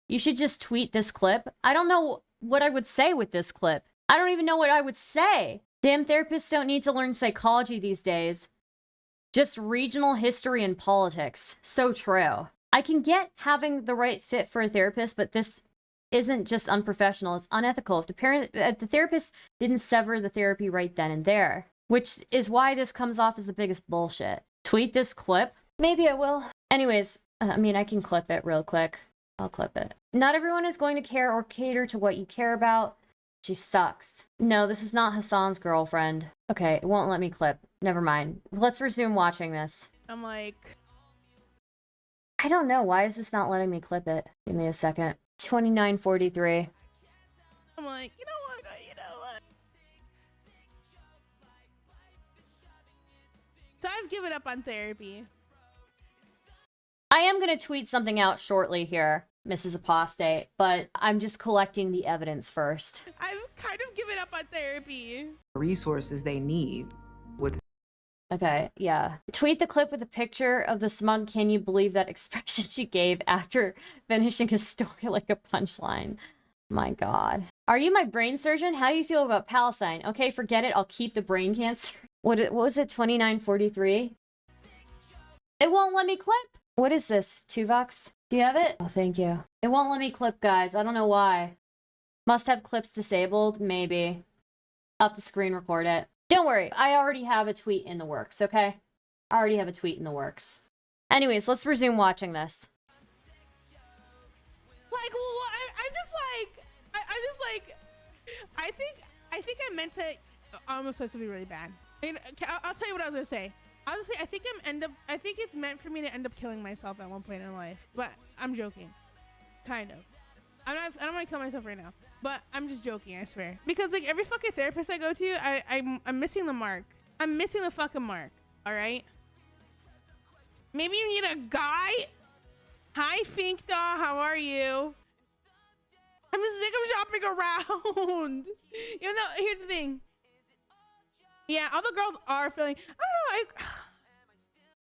You should just tweet this clip. I don't know what I would say with this clip. I don't even know what I would say. Damn therapists don't need to learn psychology these days. Just regional history and politics. So true. I can get having the right fit for a therapist, but this isn't just unprofessional, it's unethical. If the therapist didn't sever the therapy right then and there, which is why this comes off as the biggest bullshit. Tweet this clip? Maybe I will. Anyways, I mean, I can clip it real quick. I'll clip it. Not everyone is going to care or cater to what you care about. She sucks. No, this is not Hassan's girlfriend. Okay, it won't let me clip. Never mind. Let's resume watching this. I'm like, I don't know. Why is this not letting me clip it? Give me a second. 29:43. I'm like, you know what? You know what? So I've given up on therapy. I am going to tweet something out shortly here, Mrs. Apostate, but I'm just collecting the evidence first. I've kind of given up on therapy. Resources they need with. Okay, yeah. Tweet the clip with a picture of the smug "can you believe that" expression she gave after finishing a story like a punchline. My God. Are you my brain surgeon? How do you feel about Palestine? Okay, forget it. I'll keep the brain cancer. What was it, 29:43? It won't let me clip. What is this, Tuvox? Do you have it? Oh, thank you. It won't let me clip, guys. I don't know why. Must have clips disabled? Maybe. I'll have to screen record it. Don't worry. I already have a tweet in the works, okay? I already have a tweet in the works. Anyways, let's resume watching this. Like, well, I'm just like, I think I meant to. I'm supposed to be really bad. And I'll tell you what I was gonna say. I was gonna say I think it's meant for me to end up killing myself at one point in life. But I'm joking, kind of. I don't want to kill myself right now, but I'm just joking. I swear. Because like every fucking therapist I go to, I'm missing the mark. I'm missing the fucking mark. All right. Maybe you need a guy. Hi, Finkda. How are you? I'm sick of shopping around. Even though, here's the thing. Yeah, all the girls are feeling. I don't know.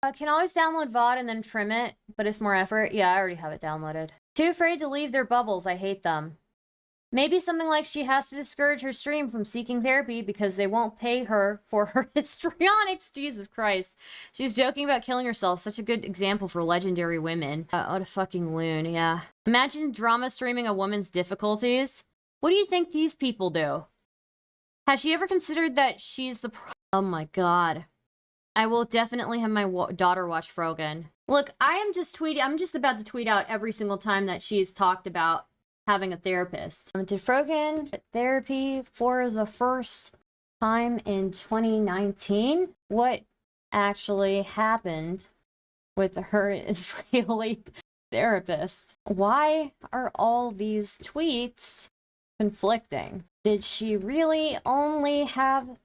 I can always download VOD and then trim it, but it's more effort. Yeah, I already have it downloaded. Too afraid to leave their bubbles. I hate them. Maybe something like she has to discourage her stream from seeking therapy because they won't pay her for her histrionics. Jesus Christ. She's joking about killing herself. Such a good example for legendary women. What a fucking loon, yeah. Imagine drama streaming a woman's difficulties. What do you think these people do? Has she ever considered that she's the Oh my God. I will definitely have my daughter watch Frogan. Look, I'm just about to tweet out every single time that she's talked about having a therapist. Did Frogan get therapy for the first time in 2019? What actually happened with her Israeli therapist? Why are all these tweets conflicting? Did she really only have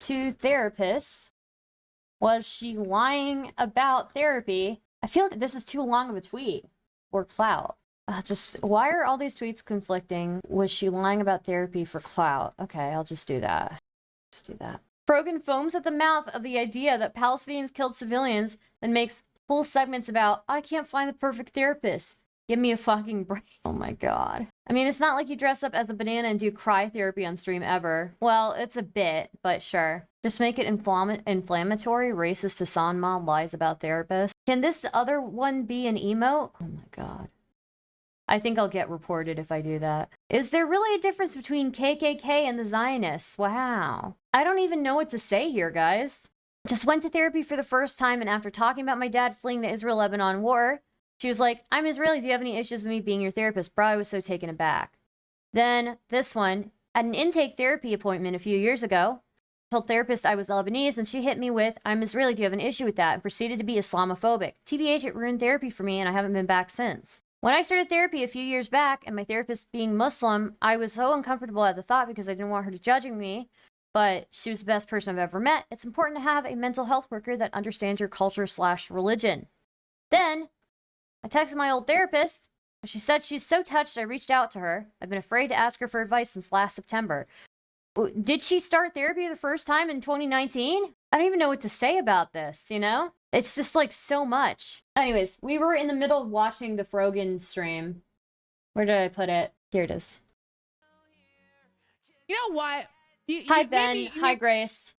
2 therapists? Was she lying about therapy? I feel like this is too long of a tweet or clout. Just why are all these tweets conflicting? Was she lying about therapy for clout? Okay, I'll just do that. Just do that. Frogan foams at the mouth of the idea that Palestinians killed civilians, then makes whole segments about, I can't find the perfect therapist. Give me a fucking break. Oh my God. I mean, it's not like you dress up as a banana and do cry therapy on stream ever. Well, it's a bit, but sure. Just make it inflammatory. Racist Hassan mom lies about therapists. Can this other one be an emote? Oh my God. I think I'll get reported if I do that. Is there really a difference between KKK and the Zionists? Wow. I don't even know what to say here, guys. Just went to therapy for the first time, and after talking about my dad fleeing the Israel-Lebanon war, she was like, I'm Israeli, do you have any issues with me being your therapist? Bro, I was so taken aback. Then this one, at an intake therapy appointment a few years ago, told therapist I was Lebanese, and she hit me with, I'm Israeli, do you have an issue with that? And proceeded to be Islamophobic. TBH, it ruined therapy for me, and I haven't been back since. When I started therapy a few years back, and my therapist being Muslim, I was so uncomfortable at the thought because I didn't want her to judging me, but she was the best person I've ever met. It's important to have a mental health worker that understands your culture/religion. Then, I texted my old therapist. She said she's so touched I reached out to her. I've been afraid to ask her for advice since last September. Did she start therapy the first time in 2019? I don't even know what to say about this, you know? It's just like so much. Anyways, we were in the middle of watching the Frogan stream. Where did I put it? Here it is. You know what? Hi, Ben. Hi, Grace.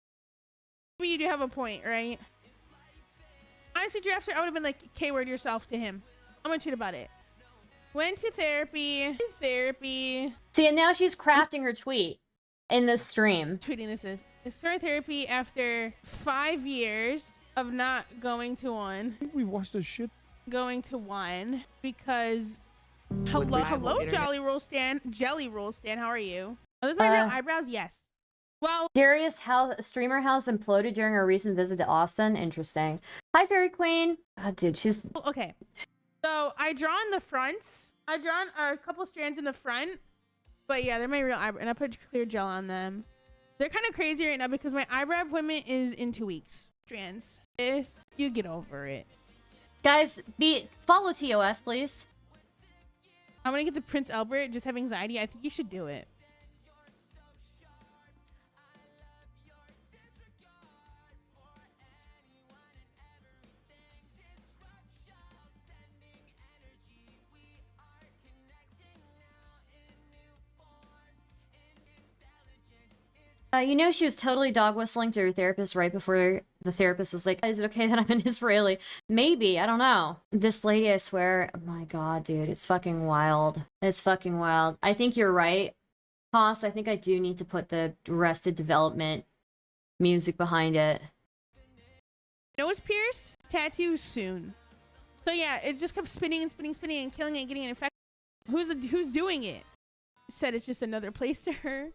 Maybe you do have a point, right? Honestly, Drafter, I would have been like, K-word yourself to him. I'm gonna tweet about it. Went to therapy. Therapy. See, and now she's crafting her tweet in the stream. Tweeting this is. I started therapy after 5 years of not going to one. I think we watched this shit. Going to one because With hello, rival internet. Jolly Roll Stan. Jelly Roll Stan, how are you? Oh, those my real eyebrows? Yes. Well, Darius streamer house imploded during our recent visit to Austin. Interesting. Hi, Fairy Queen. Oh, dude, she's okay. So I drawn the fronts. I drawn a couple strands in the front, but yeah, they're my real eyebrow, and I put clear gel on them. They're kind of crazy right now because my eyebrow appointment is in 2 weeks. Strands. You get over it. guys. Follow TOS, please. I'm gonna get the Prince Albert. Just have anxiety. I think you should do it. You know, she was totally dog whistling to her therapist right before the therapist was like, is it okay that I'm an Israeli? Maybe, I don't know. This lady, I swear, oh my god, dude, it's fucking wild. It's fucking wild. I think you're right, Haas. I think I do need to put the Arrested Development music behind it. Nose pierced, tattoo soon. So yeah, it just kept spinning and spinning, spinning, and killing it, and getting an infection. Who's doing it? Said it's just another playster.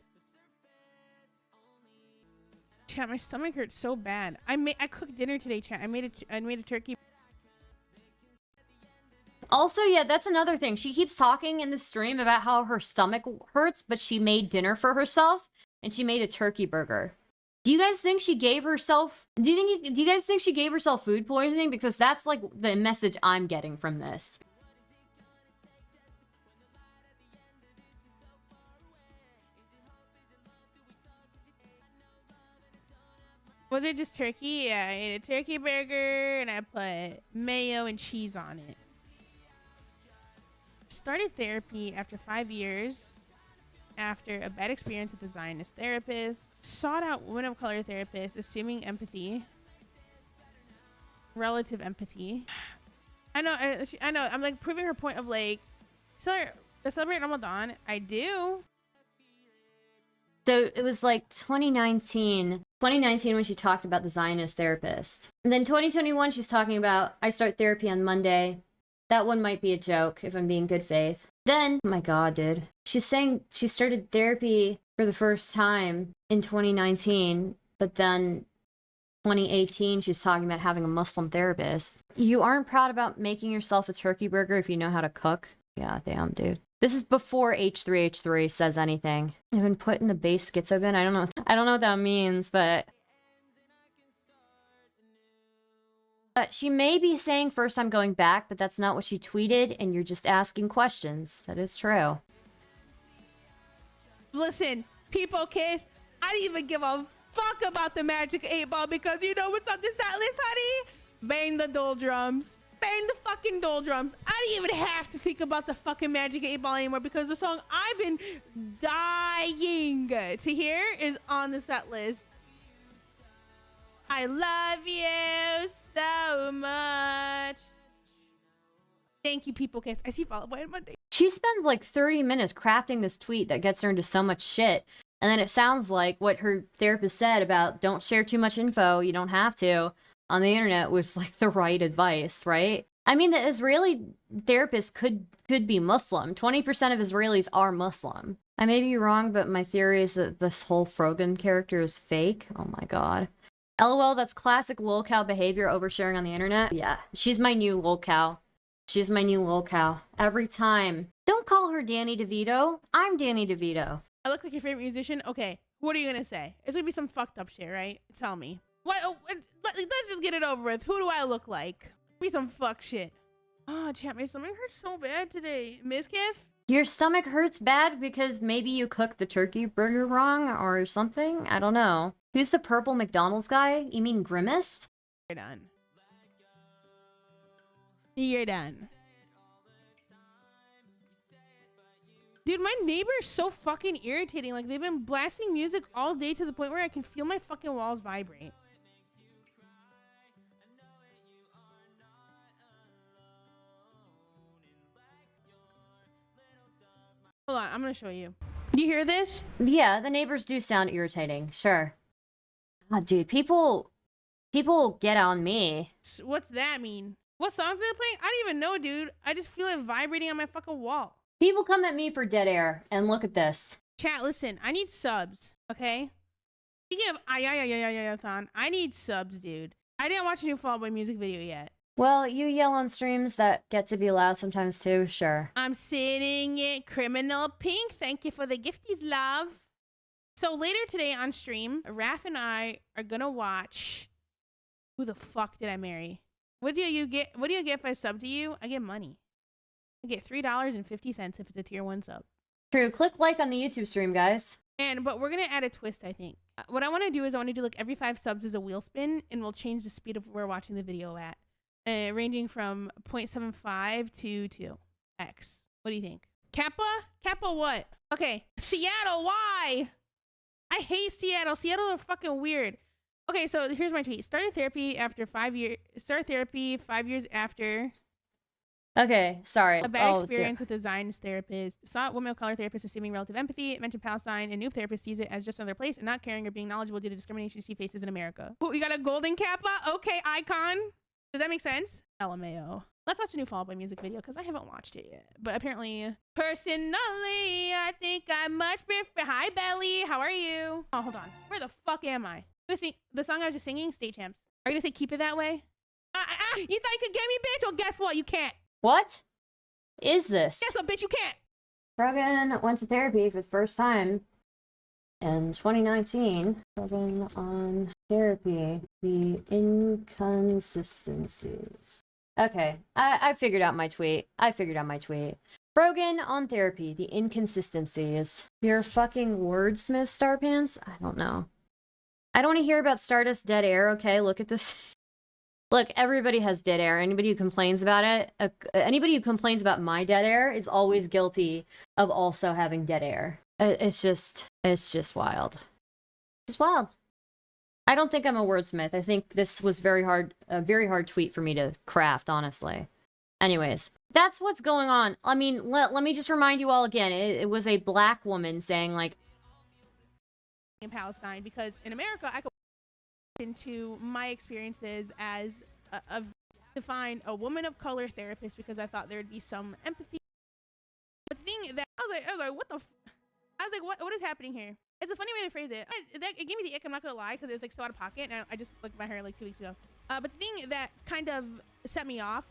Chat, my stomach hurts so bad. I cooked dinner today, chat. I made a turkey. Also, yeah, that's another thing. She keeps talking in the stream about how her stomach hurts, but she made dinner for herself and she made a turkey burger. Do you guys think she gave herself? Do you guys think she gave herself food poisoning? Because that's like the message I'm getting from this. Was it just turkey? Yeah, I ate a turkey burger and I put mayo and cheese on it. Started therapy after 5 years. After a bad experience with a Zionist therapist. Sought out women of color therapist, assuming empathy. Relative empathy. I know. I'm like proving her point of like, celebrate Ramadan. I do. So it was like 2019 when she talked about the Zionist therapist. And then 2021, she's talking about, I start therapy on Monday. That one might be a joke if I'm being good faith. Then, oh my god, dude. She's saying she started therapy for the first time in 2019, but then 2018, she's talking about having a Muslim therapist. You aren't proud about making yourself a turkey burger if you know how to cook? Yeah, damn, dude. This is before H3H3 says anything. I've been put in the base schizo bin. I don't know what that means, but she may be saying first I'm going back, but that's not what she tweeted, and you're just asking questions. That is true. Listen, people kiss. I didn't even give a fuck about the Magic 8 Ball because you know what's on the set list, honey? Bang the doldrums. Bang the fucking doldrums. I didn't even have to think about the fucking Magic 8 Ball anymore because the song I've been dying to hear is on the set list. I love you so much. Thank you, people kiss. I see Fall Out Boy on Monday. She spends like 30 minutes crafting this tweet that gets her into so much shit. And then it sounds like what her therapist said about don't share too much info, you don't have to, on the internet was like the right advice, right? I mean, the Israeli therapist could be Muslim. 20% of Israelis are Muslim. I may be wrong, but my theory is that this whole Frogan character is fake. Oh my god. LOL, that's classic lolcow behavior, oversharing on the internet. Yeah, she's my new lolcow. She's my new lolcow. Every time. Don't call her Danny DeVito. I'm Danny DeVito. I look like your favorite musician? Okay, what are you gonna say? It's gonna be some fucked up shit, right? Tell me. What? Oh, let's just get it over with. Who do I look like? Be some fuck shit. Oh, chat, my stomach hurts so bad today. Mizkif? Your stomach hurts bad because maybe you cooked the turkey burger wrong or something? I don't know. Who's the purple McDonald's guy? You mean Grimace? You're done. You're done. Dude, my neighbor is so fucking irritating. Like, they've been blasting music all day to the point where I can feel my fucking walls vibrate. Hold on, I'm gonna show you. Do you hear this? Yeah, the neighbors do sound irritating. Sure. Oh, dude, people get on me. What's that mean? What songs are they playing? I don't even know, dude. I just feel it vibrating on my fucking wall. People come at me for dead air, and look at this. Chat, listen, I need subs, okay? Speaking of thon, I need subs, dude. I didn't watch a new Fall Out Boy music video yet. Well, you yell on streams that get to be loud sometimes too, sure. I'm sitting in Criminal Pink. Thank you for the gifties, love. So later today on stream, Raph and I are gonna watch Who the Fuck Did I Marry? What do you get? What do you get if I sub to you? I get money. I get $3.50 if it's a tier 1 sub. True. Click like on the YouTube stream, guys. But we're gonna add a twist, I think. What I want to do is I want to do like every 5 subs is a wheel spin, and we'll change the speed of where we're watching the video at, ranging from 0.75 to 2x. What do you think? Kappa? Kappa what? Okay, Seattle, why? I hate Seattle. Seattle are fucking weird. Okay, so here's my tweet. Started therapy after 5 years. Started therapy 5 years after. Okay, sorry. A bad experience with a Zionist therapist. Saw a woman of color therapist assuming relative empathy. Mentioned Palestine. And noob therapist sees it as just another place and not caring or being knowledgeable due to discrimination she faces in America. Ooh, you got a golden Kappa? Okay, icon. Does that make sense? LMAO. Let's watch a new Fall Out Boy music video because I haven't watched it yet. But apparently, personally, I think I much prefer. Hi, Belly. How are you? Oh, hold on. Where the fuck am I? The song I was just singing, State Champs. Are you gonna say keep it that way? You thought you could get me, bitch? Well, guess what? You can't. What is this? Guess what, bitch? You can't. Frogan went to therapy for the first time in 2019. Frogan on therapy. The inconsistencies. Okay, I figured out my tweet. Frogan on therapy. The inconsistencies. You're a fucking wordsmith, Starpants? I don't know. I don't want to hear about Stardust dead air, okay? Look at this. Look, everybody has dead air. Anybody who complains about it, anybody who complains about my dead air is always guilty of also having dead air. It's just wild. It's wild. I don't think I'm a wordsmith. I think this was a very hard tweet for me to craft, honestly. Anyways, that's what's going on. I mean, let me just remind you all again. It was a black woman saying, like, in Palestine, because in America, I could into my experiences as to find a woman of color therapist because I thought there would be some empathy. But the thing that I was like, what the? I was like, what is happening here? It's a funny way to phrase it. It gave me the ick. I'm not gonna lie, because it was like so out of pocket, and I just looked at my hair like 2 weeks ago. But the thing that kind of set me off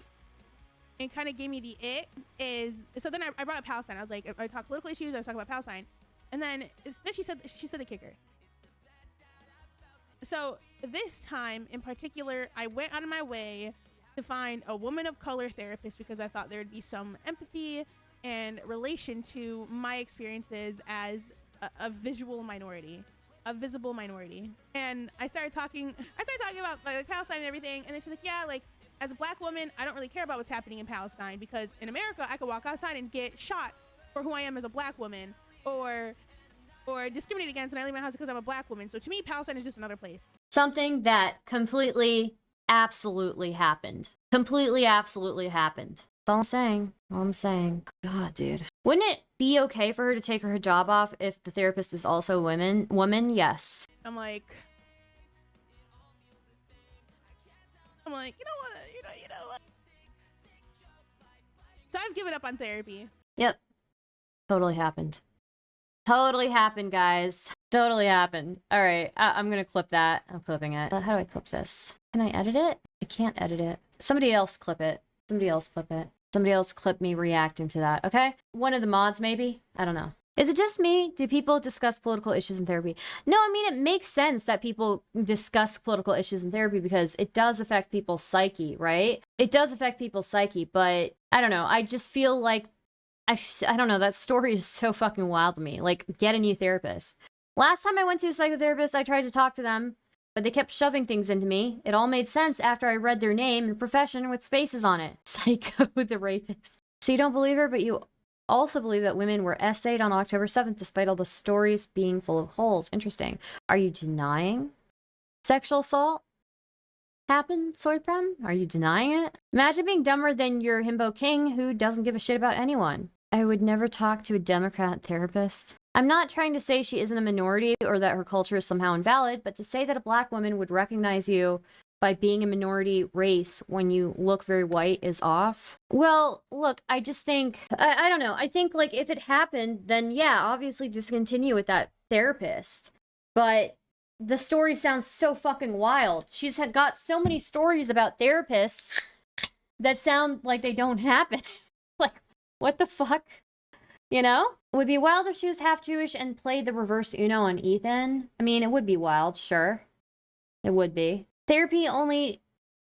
and kind of gave me the ick is, so then I brought up Palestine. I was like, I talked political issues. I was talking about Palestine, and then she said the kicker. So this time in particular, I went out of my way to find a woman of color therapist because I thought there would be some empathy and relation to my experiences as a visible minority. And I started talking about like Palestine and everything. And then she's like, yeah, like as a black woman, I don't really care about what's happening in Palestine because in America, I could walk outside and get shot for who I am as a black woman or discriminated against, and I leave my house because I'm a black woman. So to me, Palestine is just another place. Something that completely, absolutely happened. Completely, absolutely happened. That's all I'm saying. God, dude. Wouldn't it be okay for her to take her hijab off if the therapist is also a woman? Yes. I'm like, you know what? So I've given up on therapy. Yep. Totally happened. Totally happened, guys. Totally happened. All right, I'm gonna clip that. I'm clipping it. How do I clip this? Can I edit it? I can't edit it. Somebody else clip it. Somebody else clip it. Somebody else clip me reacting to that, okay? One of the mods, maybe? I don't know. Is it just me? Do people discuss political issues in therapy? No, I mean, it makes sense that people discuss political issues in therapy because it does affect people's psyche, right? It does affect people's psyche, but I don't know. I just feel like I don't know, that story is so fucking wild to me. Like, get a new therapist. Last time I went to a psychotherapist, I tried to talk to them, but they kept shoving things into me. It all made sense after I read their name and profession with spaces on it. Psycho the rapist. So you don't believe her, but you also believe that women were essayed on October 7th despite all the stories being full of holes. Interesting. Are you denying sexual assault happened, Soyprem? Are you denying it? Imagine being dumber than your himbo king who doesn't give a shit about anyone. I would never talk to a Democrat therapist. I'm not trying to say she isn't a minority or that her culture is somehow invalid, but to say that a black woman would recognize you by being a minority race when you look very white is off. Well, look, I just think, I don't know. I think, like, if it happened, then yeah, obviously just continue with that therapist. But the story sounds so fucking wild. She's got so many stories about therapists that sound like they don't happen. Like, what the fuck? You know? It would be wild if she was half Jewish and played the reverse Uno on Ethan. I mean, it would be wild, sure. It would be. Therapy only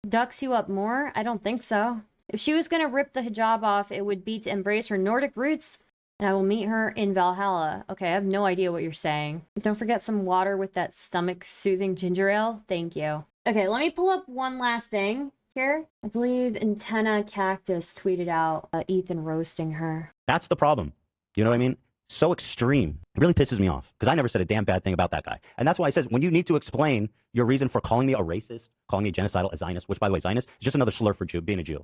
ducks you up more? I don't think so. If she was gonna rip the hijab off, it would be to embrace her Nordic roots, and I will meet her in Valhalla. Okay, I have no idea what you're saying. Don't forget some water with that stomach-soothing ginger ale. Thank you. Okay, let me pull up one last thing here. I believe Antenna Cactus tweeted out Ethan roasting her. That's the problem. You know what I mean? So extreme. It really pisses me off because I never said a damn bad thing about that guy. And that's why I says when you need to explain your reason for calling me a racist, calling me genocidal, a Zionist, which by the way, Zionist is just another slur for Jew, being a Jew. You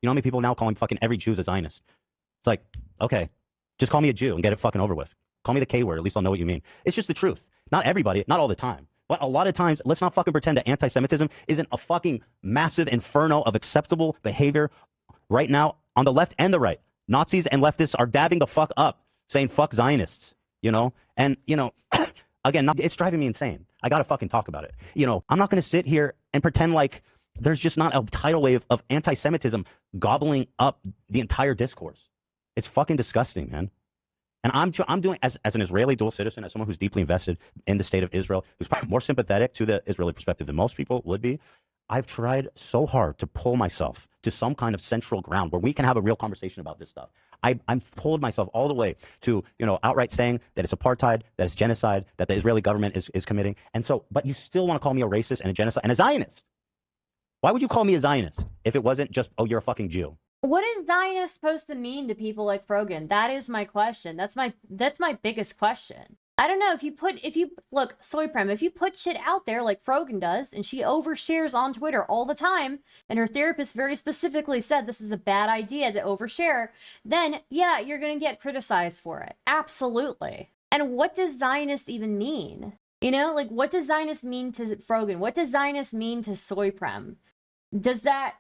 know how many people now calling fucking every Jew a Zionist? It's like, okay, just call me a Jew and get it fucking over with. Call me the K word, at least I'll know what you mean. It's just the truth. Not everybody, not all the time. But a lot of times, let's not fucking pretend that anti-Semitism isn't a fucking massive inferno of acceptable behavior right now on the left and the right. Nazis and leftists are dabbing the fuck up, saying fuck Zionists, you know? And, you know, again, it's driving me insane. I gotta fucking talk about it. You know, I'm not gonna sit here and pretend like there's just not a tidal wave of anti-Semitism gobbling up the entire discourse. It's fucking disgusting, man. And I'm doing, as an Israeli dual citizen, as someone who's deeply invested in the state of Israel, who's probably more sympathetic to the Israeli perspective than most people would be, I've tried so hard to pull myself to some kind of central ground where we can have a real conversation about this stuff. I'm pulled myself all the way to, you know, outright saying that it's apartheid, that it's genocide, that the Israeli government is committing. And so, but you still want to call me a racist and a genocide and a Zionist. Why would you call me a Zionist if it wasn't just, oh, you're a fucking Jew? What is Zionist supposed to mean to people like Frogan? That is my question. That's my biggest question. I don't know, if you look, Soyprem, if you put shit out there like Frogan does, and she overshares on Twitter all the time, and her therapist very specifically said this is a bad idea to overshare, then yeah, you're gonna get criticized for it. Absolutely. And what does Zionist even mean? You know, like, what does Zionist mean to Frogan? What does Zionist mean to Soyprem? Does that,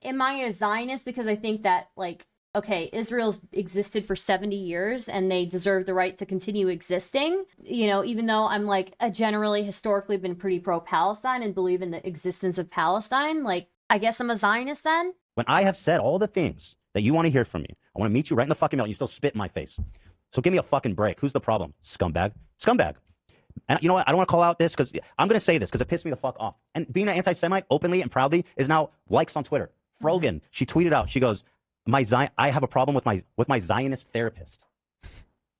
am I a Zionist because I think that, like, okay, Israel's existed for 70 years and they deserve the right to continue existing, you know, even though I'm like generally historically been pretty pro-Palestine and believe in the existence of Palestine, like, I guess I'm a Zionist then? When I have said all the things that you want to hear from me, I want to meet you right in the fucking middle, and you still spit in my face. So give me a fucking break. Who's the problem? Scumbag. Scumbag. And you know what? I don't want to call out this because I'm going to say this because it pissed me the fuck off. And being an anti-Semite openly and proudly is now likes on Twitter. Frogan, she tweeted out, she goes, I have a problem with my Zionist therapist.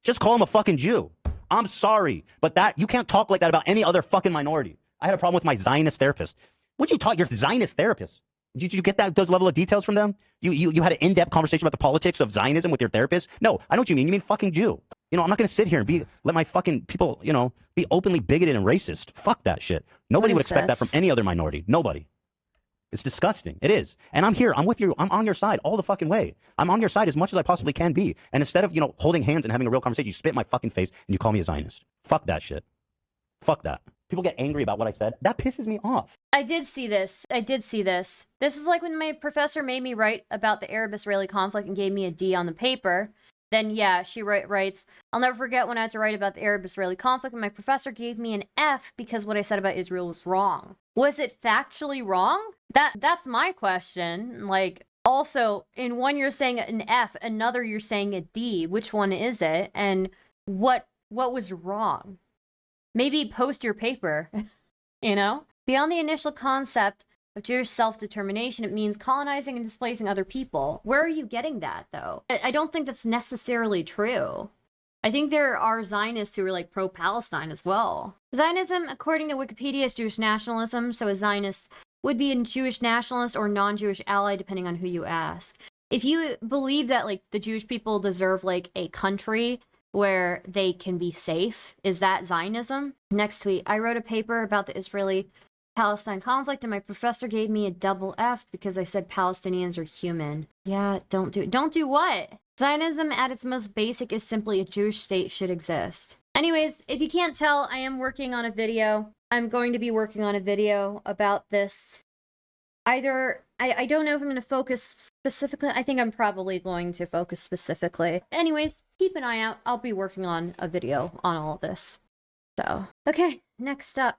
Just call him a fucking Jew. I'm sorry, but that you can't talk like that about any other fucking minority. I had a problem with my Zionist therapist. What you taught your Zionist therapist? Did you get those level of details from them? You had an in-depth conversation about the politics of Zionism with your therapist? No, I know what you mean. You mean fucking Jew. You know, I'm not going to sit here and let my fucking people, you know, be openly bigoted and racist. Fuck that shit. Nobody would expect that from any other minority. Nobody. It's disgusting. It is. And I'm here. I'm with you. I'm on your side all the fucking way. I'm on your side as much as I possibly can be. And instead of, you know, holding hands and having a real conversation, you spit in my fucking face and you call me a Zionist. Fuck that shit. Fuck that. People get angry about what I said. That pisses me off. I did see this. This is like when my professor made me write about the Arab-Israeli conflict and gave me a D on the paper. Then, yeah, she writes, I'll never forget when I had to write about the Arab-Israeli conflict and my professor gave me an F because what I said about Israel was wrong. Was it factually wrong? That's my question. Like, also, in one you're saying an F, another you're saying a D. Which one is it? And what was wrong? Maybe post your paper, you know? Beyond the initial concept of Jewish self-determination, it means colonizing and displacing other people. Where are you getting that, though? I don't think that's necessarily true. I think there are Zionists who are, like, pro-Palestine as well. Zionism, according to Wikipedia, is Jewish nationalism, so a Zionist would be a Jewish nationalist or non-Jewish ally, depending on who you ask. If you believe that, like, the Jewish people deserve, like, a country where they can be safe, is that Zionism? Next tweet, I wrote a paper about the Israeli-Palestine conflict and my professor gave me a double F because I said Palestinians are human. Yeah, don't do what? Zionism at its most basic is simply a Jewish state should exist. Anyways, if you can't tell, I am working on a video. I'm going to be working on a video about this. Either, I don't know if I'm going to focus specifically. I think I'm probably going to focus specifically. Anyways, keep an eye out. I'll be working on a video on all of this. So, okay, next up.